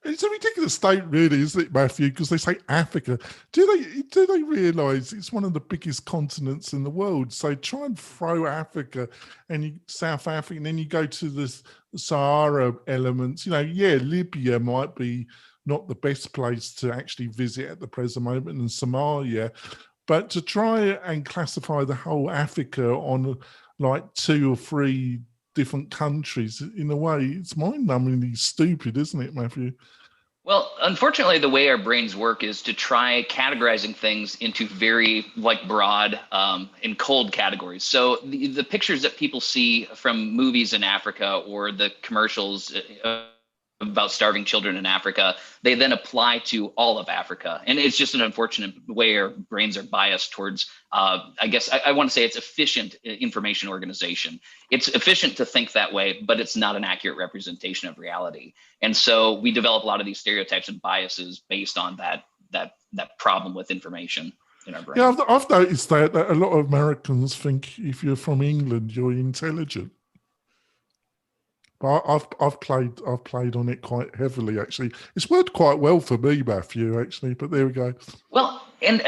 It's a ridiculous statement, really, isn't it, Matthew? Because they say Africa. Do they realise it's one of the biggest continents in the world? So try and throw Africa and South Africa, and then you go to the Sahara elements. Libya might be not the best place to actually visit at the present moment, and Somalia, but to try and classify the whole Africa on like 2 or 3 different countries, in a way, it's mind-numbingly stupid, isn't it, Matthew? Well, unfortunately, the way our brains work is to try categorizing things into very broad and cold categories. So the pictures that people see from movies in Africa or the commercials about starving children in Africa, they then apply to all of Africa. And it's just an unfortunate way our brains are biased towards, I guess I want to say it's efficient information organization. It's efficient to think that way, but it's not an accurate representation of reality. And so we develop a lot of these stereotypes and biases based on that problem with information in our brain. Yeah, I've noticed that a lot of Americans think if you're from England, you're intelligent. But I've played on it quite heavily, actually. It's worked quite well for me, Matthew, actually. But there we go. Well, and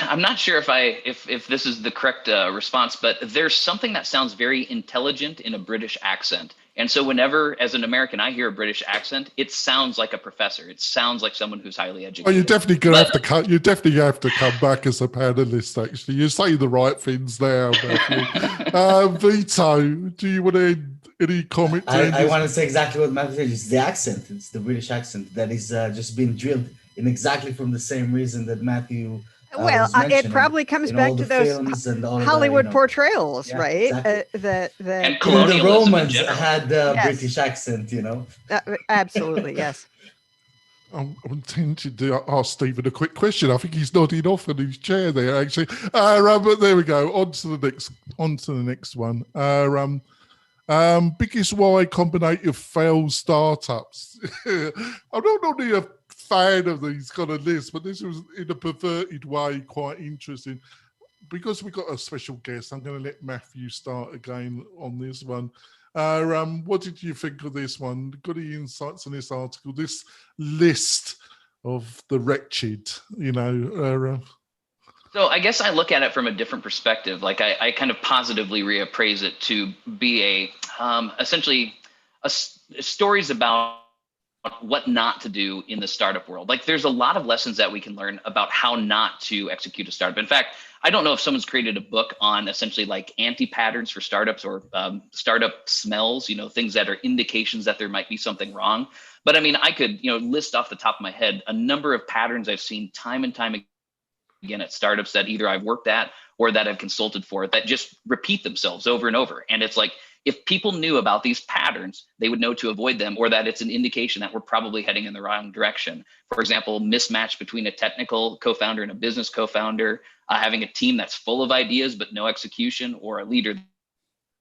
I'm not sure if this is the correct response, but there's something that sounds very intelligent in a British accent. And so whenever, as an American, I hear a British accent, it sounds like a professor. It sounds like someone who's highly educated. Oh, you're definitely going to have to cut. You definitely have to come back as a panelist. Actually, you say the right things now, Matthew. Vito, do you want to? Any comment? I want to say exactly what Matthew said. It's the accent. It's the British accent that is just being drilled in exactly from the same reason that Matthew. It probably comes back to those Hollywood portrayals, right? Exactly. And the Romans had the British accent, Absolutely, yes. I'm tempted to ask Stephen a quick question. I think he's nodding off in his chair there, actually. But there we go. On to the next one. Biggest Y Combinator failed startups. I'm not only a fan of these kind of lists, but this was in a perverted way quite interesting. Because we've got a special guest, I'm going to let Matthew start again on this one. What did you think of this one? Got any insights on this article? This list of the wretched, So I guess I look at it from a different perspective. Like I kind of positively reappraise it to be essentially stories about what not to do in the startup world. Like there's a lot of lessons that we can learn about how not to execute a startup. In fact, I don't know if someone's created a book on essentially like anti-patterns for startups or startup smells, things that are indications that there might be something wrong. But I mean, I could, list off the top of my head a number of patterns I've seen time and time again at startups that either I've worked at or that I've consulted for that just repeat themselves over and over. And it's like, if people knew about these patterns, they would know to avoid them, or that it's an indication that we're probably heading in the wrong direction. For example, mismatch between a technical co-founder and a business co-founder, having a team that's full of ideas but no execution, or a leader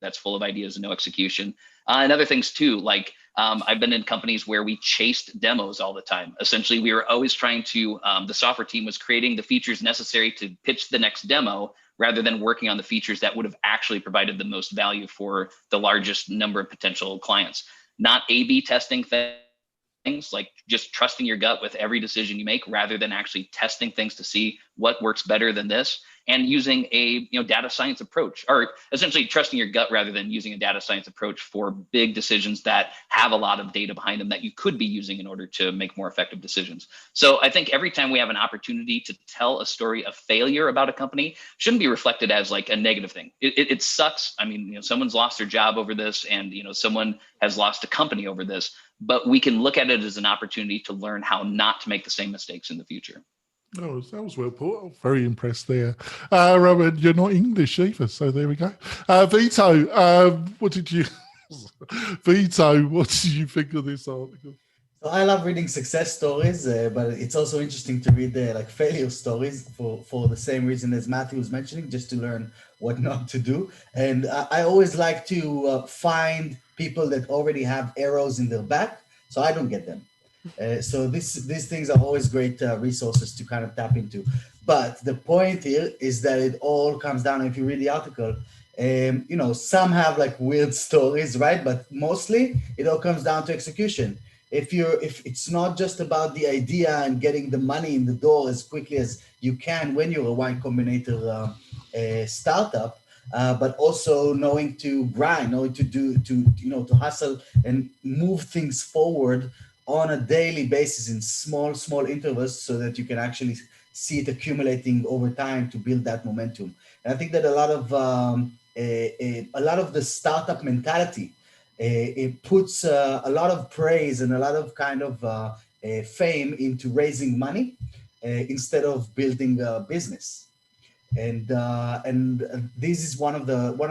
that's full of ideas and no execution. And other things too, like I've been in companies where we chased demos all the time. Essentially, we were always trying to, the software team was creating the features necessary to pitch the next demo rather than working on the features that would have actually provided the most value for the largest number of potential clients. Not A/B testing things, like just trusting your gut with every decision you make rather than actually testing things to see what works better than this, and using a data science approach, or essentially trusting your gut rather than using a data science approach for big decisions that have a lot of data behind them that you could be using in order to make more effective decisions. So I think every time we have an opportunity to tell a story of failure about a company shouldn't be reflected as like a negative thing. It sucks. I mean, someone's lost their job over this, and someone has lost a company over this, but we can look at it as an opportunity to learn how not to make the same mistakes in the future. Oh, that was well put. I'm very impressed there. Robert, you're not English either, so there we go. Vito, what did you think of this article? So I love reading success stories, but it's also interesting to read like failure stories for the same reason as Matthew was mentioning, just to learn what not to do. And I always like to find people that already have arrows in their back, so I don't get them. So these things are always great resources to kind of tap into. But the point here is that it all comes down, if you read the article, some have like weird stories, right? But mostly it all comes down to execution. If it's not just about the idea and getting the money in the door as quickly as you can when you're a Y Combinator startup, but also knowing to grind, knowing to hustle and move things forward on a daily basis in small intervals, so that you can actually see it accumulating over time to build that momentum. And I think that a lot of the startup mentality, it puts a lot of praise and a lot of kind of fame into raising money instead of building a business. And this is one of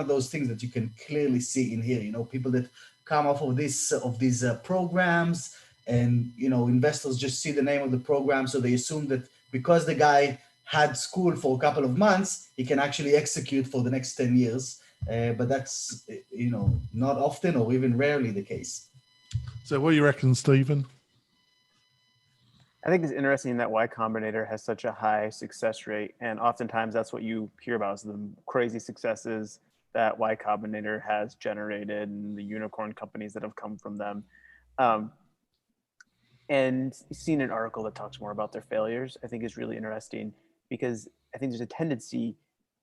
those things that you can clearly see in here. People that come off of these programs, and investors just see the name of the program, so they assume that because the guy had school for a couple of months, he can actually execute for the next 10 years. But that's not often or even rarely the case. So what do you reckon, Stephen? I think it's interesting that Y Combinator has such a high success rate, and oftentimes that's what you hear about, is the crazy successes that Y Combinator has generated and the unicorn companies that have come from them. And seeing an article that talks more about their failures, I think is really interesting, because I think there's a tendency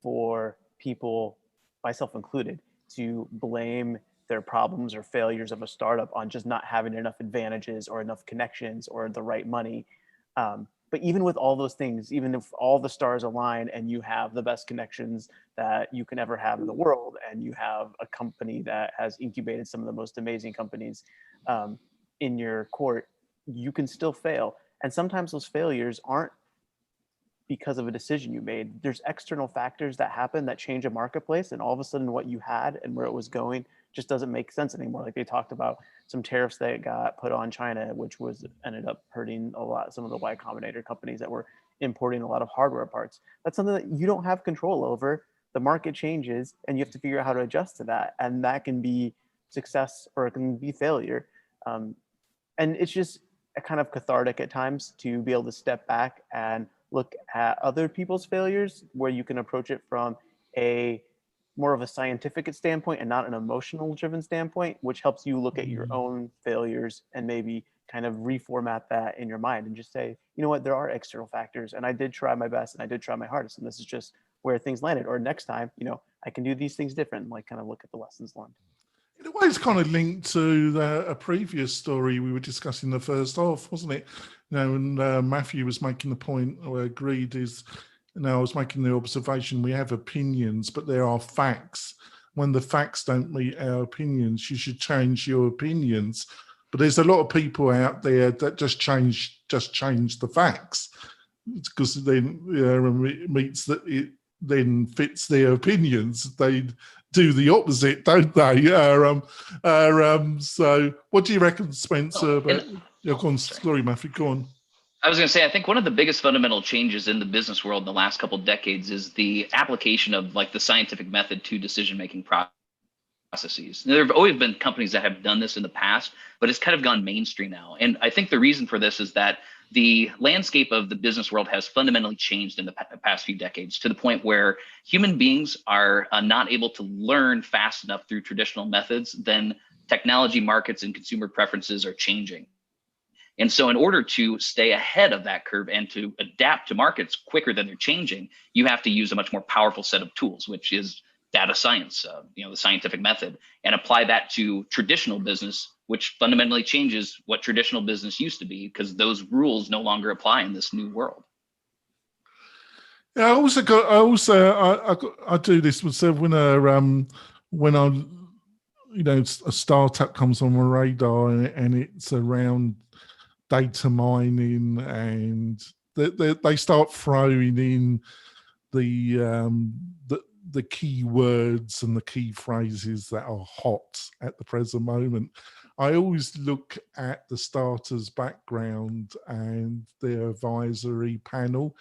for people, myself included, to blame their problems or failures of a startup on just not having enough advantages or enough connections or the right money. But even with all those things, even if all the stars align and you have the best connections that you can ever have in the world, and you have a company that has incubated some of the most amazing companies in your court, you can still fail. And sometimes those failures aren't because of a decision you made. There's external factors that happen that change a marketplace, and all of a sudden what you had and where it was going just doesn't make sense anymore. Like they talked about some tariffs that got put on China, which ended up hurting some of the Y Combinator companies that were importing a lot of hardware parts. That's something that you don't have control over. The market changes and you have to figure out how to adjust to that. And that can be success or it can be failure. And it's just a kind of cathartic at times to be able to step back and look at other people's failures, where you can approach it from a more of a scientific standpoint and not an emotional driven standpoint, which helps you look at your own failures and maybe kind of reformat that in your mind and just say, you know what, there are external factors and I did try my best and I did try my hardest, and this is just where things landed. Or next time, I can do these things different, like kind of look at the lessons learned. In a way, it's kind of linked to a previous story we were discussing in the first half, wasn't it? And Matthew was making the point, or agreed, is, I was making the observation, we have opinions, but there are facts. When the facts don't meet our opinions, you should change your opinions. But there's a lot of people out there that just change the facts, because then it meets that it then fits their opinions. They do the opposite, don't they? So what do you reckon, Spencer? Sorry, Matthew, go on. I was going to say, I think one of the biggest fundamental changes in the business world in the last couple of decades is the application of like the scientific method to decision-making processes. There have always been companies that have done this in the past, but it's kind of gone mainstream now. And I think the reason for this is that the landscape of the business world has fundamentally changed in the past few decades, to the point where human beings are not able to learn fast enough through traditional methods. Then technology markets and consumer preferences are changing. And so in order to stay ahead of that curve and to adapt to markets quicker than they're changing, you have to use a much more powerful set of tools, which is data science, the scientific method, and apply that to traditional business, which fundamentally changes what traditional business used to be, because those rules no longer apply in this new world. Yeah, I do this myself when a startup comes on my radar and it's around data mining, and they start throwing in the keywords and the key phrases that are hot at the present moment. I always look at the starter's background and their advisory panel.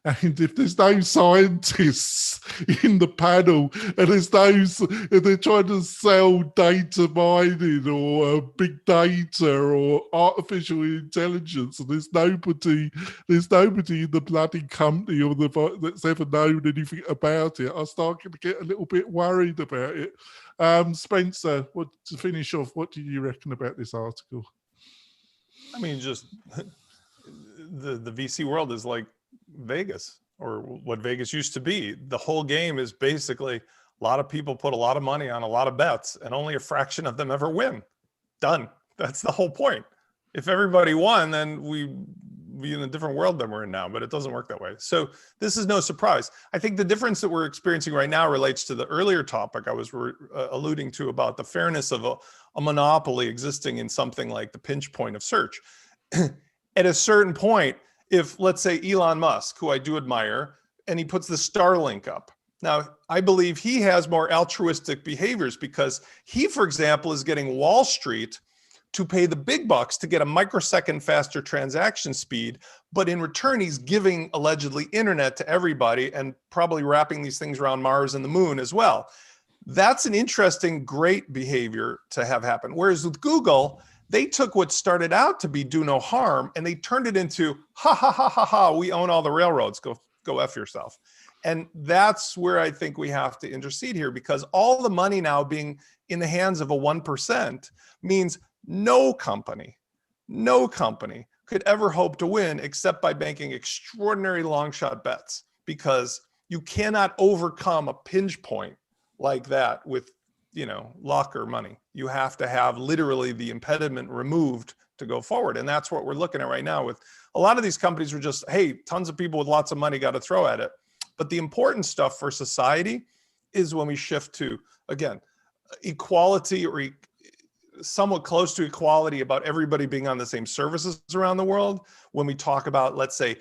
And if there's no scientists in the panel, and if they're trying to sell data mining or big data or artificial intelligence, and there's nobody in the bloody company or that's ever known anything about it, I start to get a little bit worried about it. Spencer, to finish off, what do you reckon about this article? I mean, just the VC world is like Vegas, or what Vegas used to be. The whole game is basically a lot of people put a lot of money on a lot of bets, and only a fraction of them ever win. Done. That's the whole point. If everybody won, then we'd be in a different world than we're in now, but it doesn't work that way. So this is no surprise. I think the difference that we're experiencing right now relates to the earlier topic I was alluding to about the fairness of a monopoly existing in something like the pinch point of search. At a certain point, if, let's say, Elon Musk, who I do admire, and he puts the Starlink up. Now, I believe he has more altruistic behaviors, because he, for example, is getting Wall Street to pay the big bucks to get a microsecond faster transaction speed, but in return, he's giving allegedly internet to everybody and probably wrapping these things around Mars and the moon as well. That's an interesting, great behavior to have happen. Whereas with Google, they took what started out to be do no harm and they turned it into ha ha ha ha ha, we own all the railroads, go F yourself. And that's where I think we have to intercede here, because all the money now being in the hands of a 1% means no company could ever hope to win except by banking extraordinary long shot bets, because you cannot overcome a pinch point like that with locker money. You have to have literally the impediment removed to go forward. And that's what we're looking at right now with a lot of these companies. Were just, hey, tons of people with lots of money got to throw at it. But the important stuff for society is when we shift to, again, equality, or somewhat close to equality about everybody being on the same services around the world. When we talk about, let's say,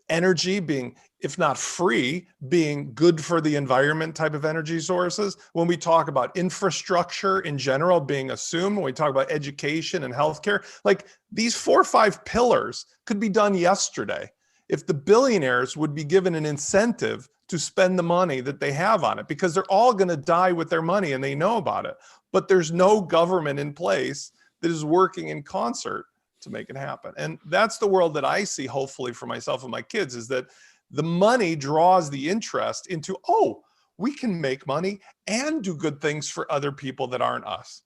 energy being, if not free, being good for the environment type of energy sources. When we talk about infrastructure in general being assumed, when we talk about education and healthcare, like these 4 or 5 pillars could be done yesterday if the billionaires would be given an incentive to spend the money that they have on it, because they're all going to die with their money and they know about it. But there's no government in place that is working in concert to make it happen. And that's the world that I see, hopefully, for myself and my kids, is that the money draws the interest into, oh, we can make money and do good things for other people that aren't us.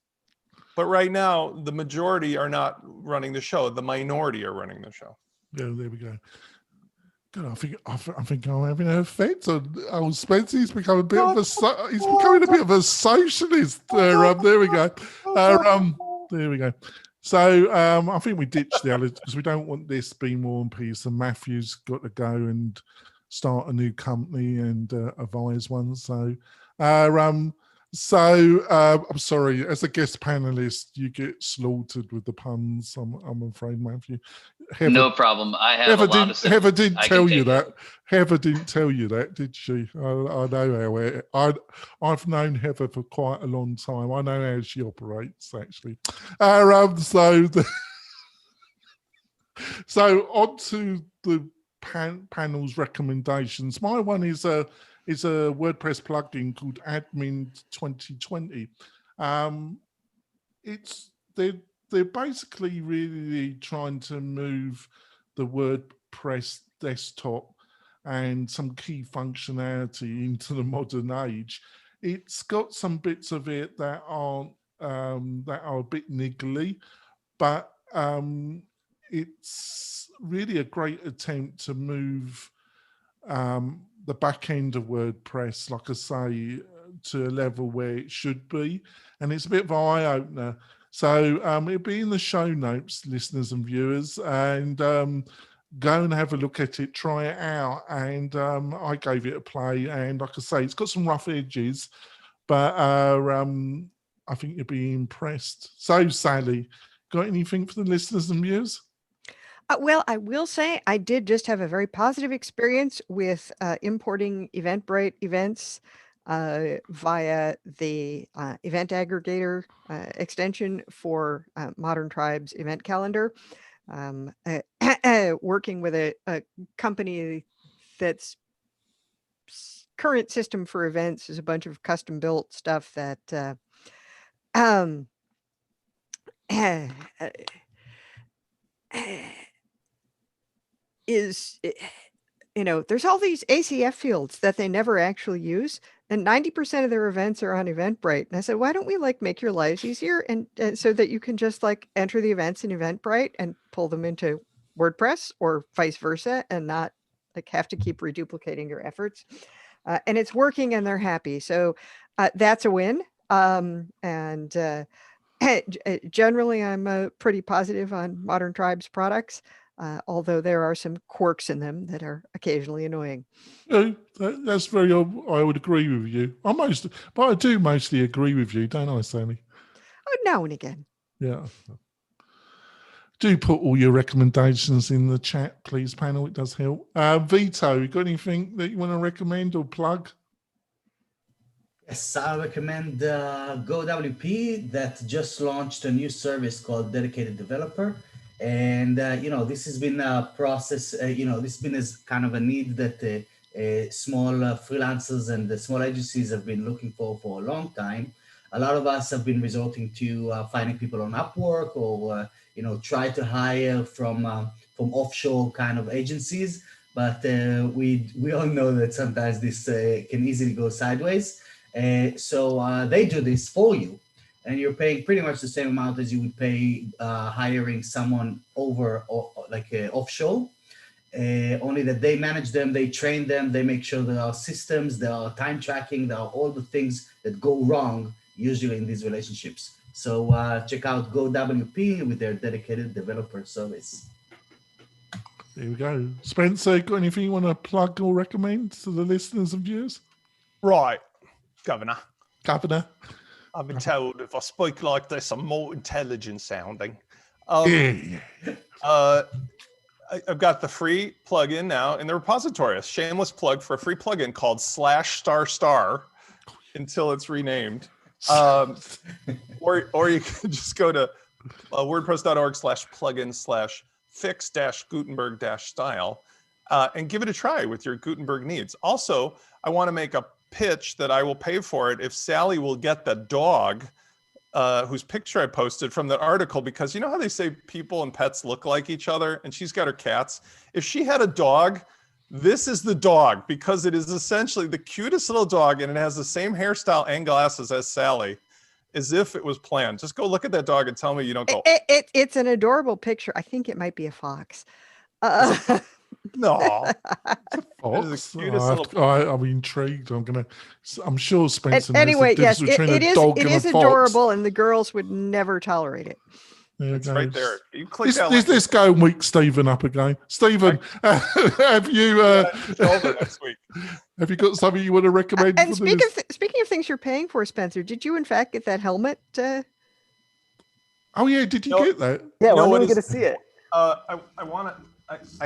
But right now, the majority are not running the show. The minority are running the show. Yeah, there we go. God, I think I'm having an effect on old Spencer. He's becoming a bit of a socialist. There we go. There we go. So I think we ditched the others because we don't want this being War and Peace. And Matthew's got to go and start a new company and advise one. So I'm sorry, as a guest panelist, you get slaughtered with the puns. I'm afraid, Matthew. No problem. I have a lot of sympathy. Heather didn't tell you that. Heather didn't tell you that, did she? I know how I've known Heather for quite a long time. I know how she operates, actually. So on to the panel's recommendations. My one is a WordPress plugin called Admin 2020. They're basically really trying to move the WordPress desktop and some key functionality into the modern age. It's got some bits of it that aren't that are a bit niggly, but it's really a great attempt to move the back end of WordPress, like I say, to a level where it should be, and it's a bit of an eye opener. So it'll be in the show notes, listeners and viewers, and go and have a look at it, try it out. And I gave it a play, and like I say, it's got some rough edges, but I think you'll be impressed. So, Sally, got anything for the listeners and viewers? Well, I will say I did just have a very positive experience with importing Eventbrite events via the event aggregator extension for Modern Tribes event calendar. Working with a company that's current system for events is a bunch of custom built stuff that is, you know, there's all these ACF fields that they never actually use, and 90% of their events are on Eventbrite. And I said, why don't we like make your lives easier and so that you can just like enter the events in Eventbrite and pull them into WordPress or vice versa, and not like have to keep reduplicating your efforts. And it's working, and they're happy. So that's a win. Generally, I'm pretty positive on Modern Tribes products. Although there are some quirks in them that are occasionally annoying. Yeah, that's very. I would agree with you. But I do mostly agree with you, don't I, Sally? Oh, now and again. Yeah. Do put all your recommendations in the chat, please, panel. It does help. Vito, you got anything that you want to recommend or plug? Yes, I recommend GoWP that just launched a new service called Dedicated Developer. And, you know, this has been a process, you know, this has been as kind of a need that small freelancers and the small agencies have been looking for a long time. A lot of us have been resorting to finding people on Upwork or, you know, try to hire from offshore kind of agencies. But we all know that sometimes this can easily go sideways. So they do this for you, and you're paying pretty much the same amount as you would pay hiring someone over offshore. Only that they manage them, they train them, they make sure there are systems, there are time tracking, there are all the things that go wrong usually in these relationships. So check out GoWP with their dedicated developer service. There we go. Spencer, got anything you want to plug or recommend to the listeners and viewers? Right, Governor. I've been told if I speak like this, I'm more intelligent sounding. I've got the free plugin now in the repository. A shameless plug for a free plugin called /** until it's renamed. Or you can just go to wordpress.org/plugin/fix-Gutenberg-style and give it a try with your Gutenberg needs. Also, I want to make a pitch that I will pay for it if Sally will get the dog whose picture I posted from the article, because you know how they say people and pets look like each other, and she's got her cats. If she had a dog, this is the dog, because it is essentially the cutest little dog, and it has the same hairstyle and glasses as Sally, as if it was planned. Just go look at that dog and tell me you don't go. It's an adorable picture. I think it might be a fox. No, fox. I'm intrigued. I'm sure Spencer knows anyway, the yes, difference between a dog and a fox. It is adorable, and the girls would never tolerate it. It's right there. You click let's go and wake Stephen up again. Stephen, have you next week? Have you got something you want to recommend? And speaking of things you're paying for, Spencer, did you in fact get that helmet? Oh yeah, did you get that? Yeah, when are we going to see it? I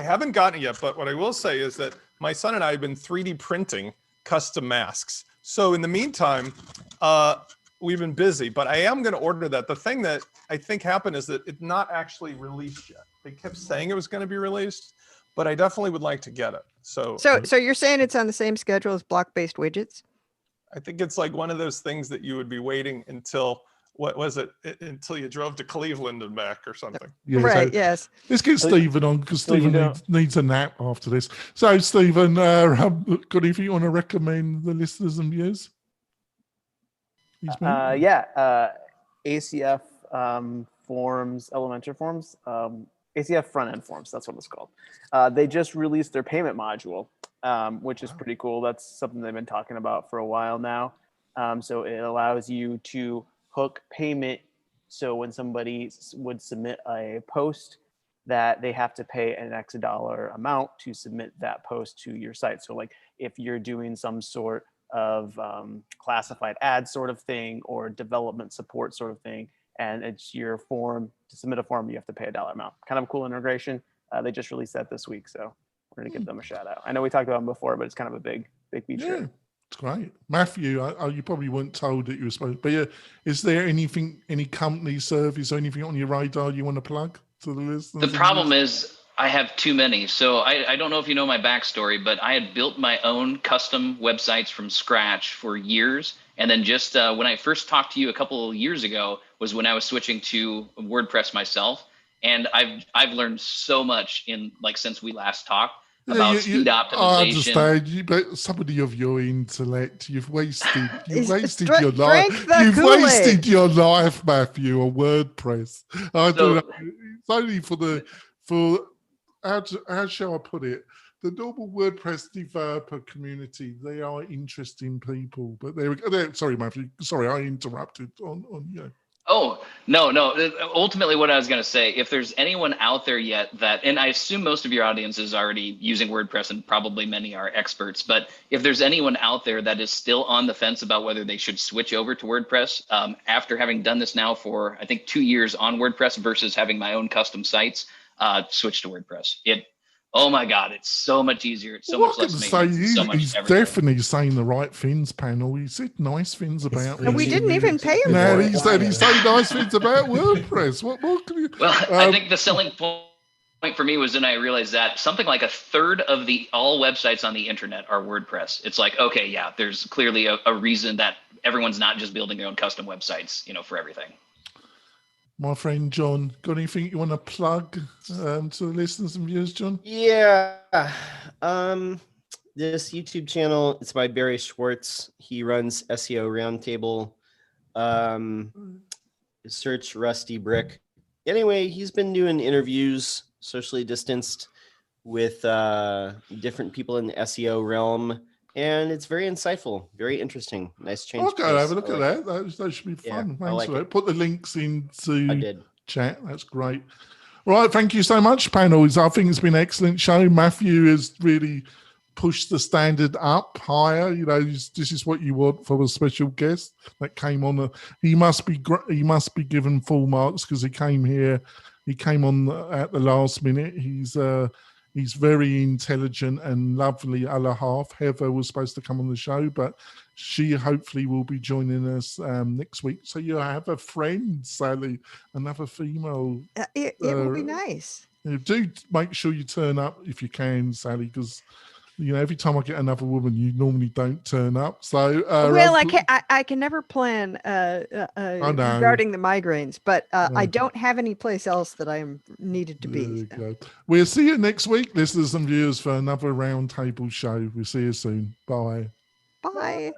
haven't gotten it yet, but what I will say is that my son and I have been 3D printing custom masks. So in the meantime, we've been busy, but I am going to order that. The thing that I think happened is that it's not actually released yet. They kept saying it was going to be released, but I definitely would like to get it. So you're saying it's on the same schedule as block-based widgets? I think it's like one of those things that you would be waiting until, what was it, until you drove to Cleveland and back or something. Yeah, Right. so Yes. let's get Stephen on because So you Stephen don't- needs a nap after this. So, Stephen, got anything you want to recommend the listeners and viewers? ACF forms, Elementor forms, ACF front end forms. That's what it's called. They just released their payment module, which is pretty cool. That's something they've been talking about for a while now. So it allows you to hook payment. So when somebody would submit a post, that they have to pay an X dollar amount to submit that post to your site. So like if you're doing some sort of classified ad sort of thing or development support sort of thing, and it's your form, to submit a form, you have to pay a dollar amount. Kind of a cool integration. They just released that this week, so we're gonna give them a shout out. I know we talked about them before, but it's kind of a big feature. Yeah, it's great. Matthew, you probably weren't told that you were supposed to, but yeah, is there anything, any company service or anything on your radar you want to plug to the listeners? The problem is I have too many. So I don't know if you know my backstory, but I had built my own custom websites from scratch for years. And then just when I first talked to you a couple of years ago was when I was switching to WordPress myself. And I've learned so much in since we last talked about speed optimization. I understand, but somebody of your intellect, you've wasted your life. You've wasted your life, Matthew, on WordPress. I don't know. It's only for how shall I put it? The normal WordPress developer community, they are interesting people, but sorry, Matthew. Sorry, I interrupted on you. Oh, no. Ultimately, what I was going to say, if there's anyone out there yet that, and I assume most of your audience is already using WordPress and probably many are experts, but if there's anyone out there that is still on the fence about whether they should switch over to WordPress after having done this now for, I think, 2 years on WordPress versus having my own custom sites, switch to WordPress. Oh my God, it's so much easier. It's so much less maintenance. He's definitely saying the right things, panel. He said nice things about. And we didn't even pay him. No, he said nice things about WordPress. What more can you? Well, I think the selling point for me was when I realized that something like a third of all websites on the internet are WordPress. It's like, okay, yeah, there's clearly a reason that everyone's not just building their own custom websites, for everything. My friend John, got anything you want to plug to the listeners and viewers, John? Yeah. This YouTube channel, it's by Barry Schwartz. He runs SEO Roundtable. Search Rusty Brick. Anyway, he's been doing interviews, socially distanced, with different people in the SEO realm. And it's very insightful, very interesting. Nice change. I'll go have a look at that. That should be fun. Yeah, Thanks for that. Put the links into I did. Chat. That's great. Right. Thank you so much, panels. I think it's been an excellent show. Matthew has really pushed the standard up higher. This is what you want from a special guest that came on. He must be given full marks because he came here. He came on at the last minute. He's very intelligent and lovely. Other half, Heather, was supposed to come on the show, but she hopefully will be joining us next week. So you have a friend, Sally, another female. It will be nice. Do make sure you turn up if you can, Sally, because every time I get another woman, you normally don't turn up. So I can never plan regarding the migraines, but I don't have any place else that I'm needed to be. So. We'll see you next week, listeners and viewers, for another roundtable show. We'll see you soon. Bye. Bye.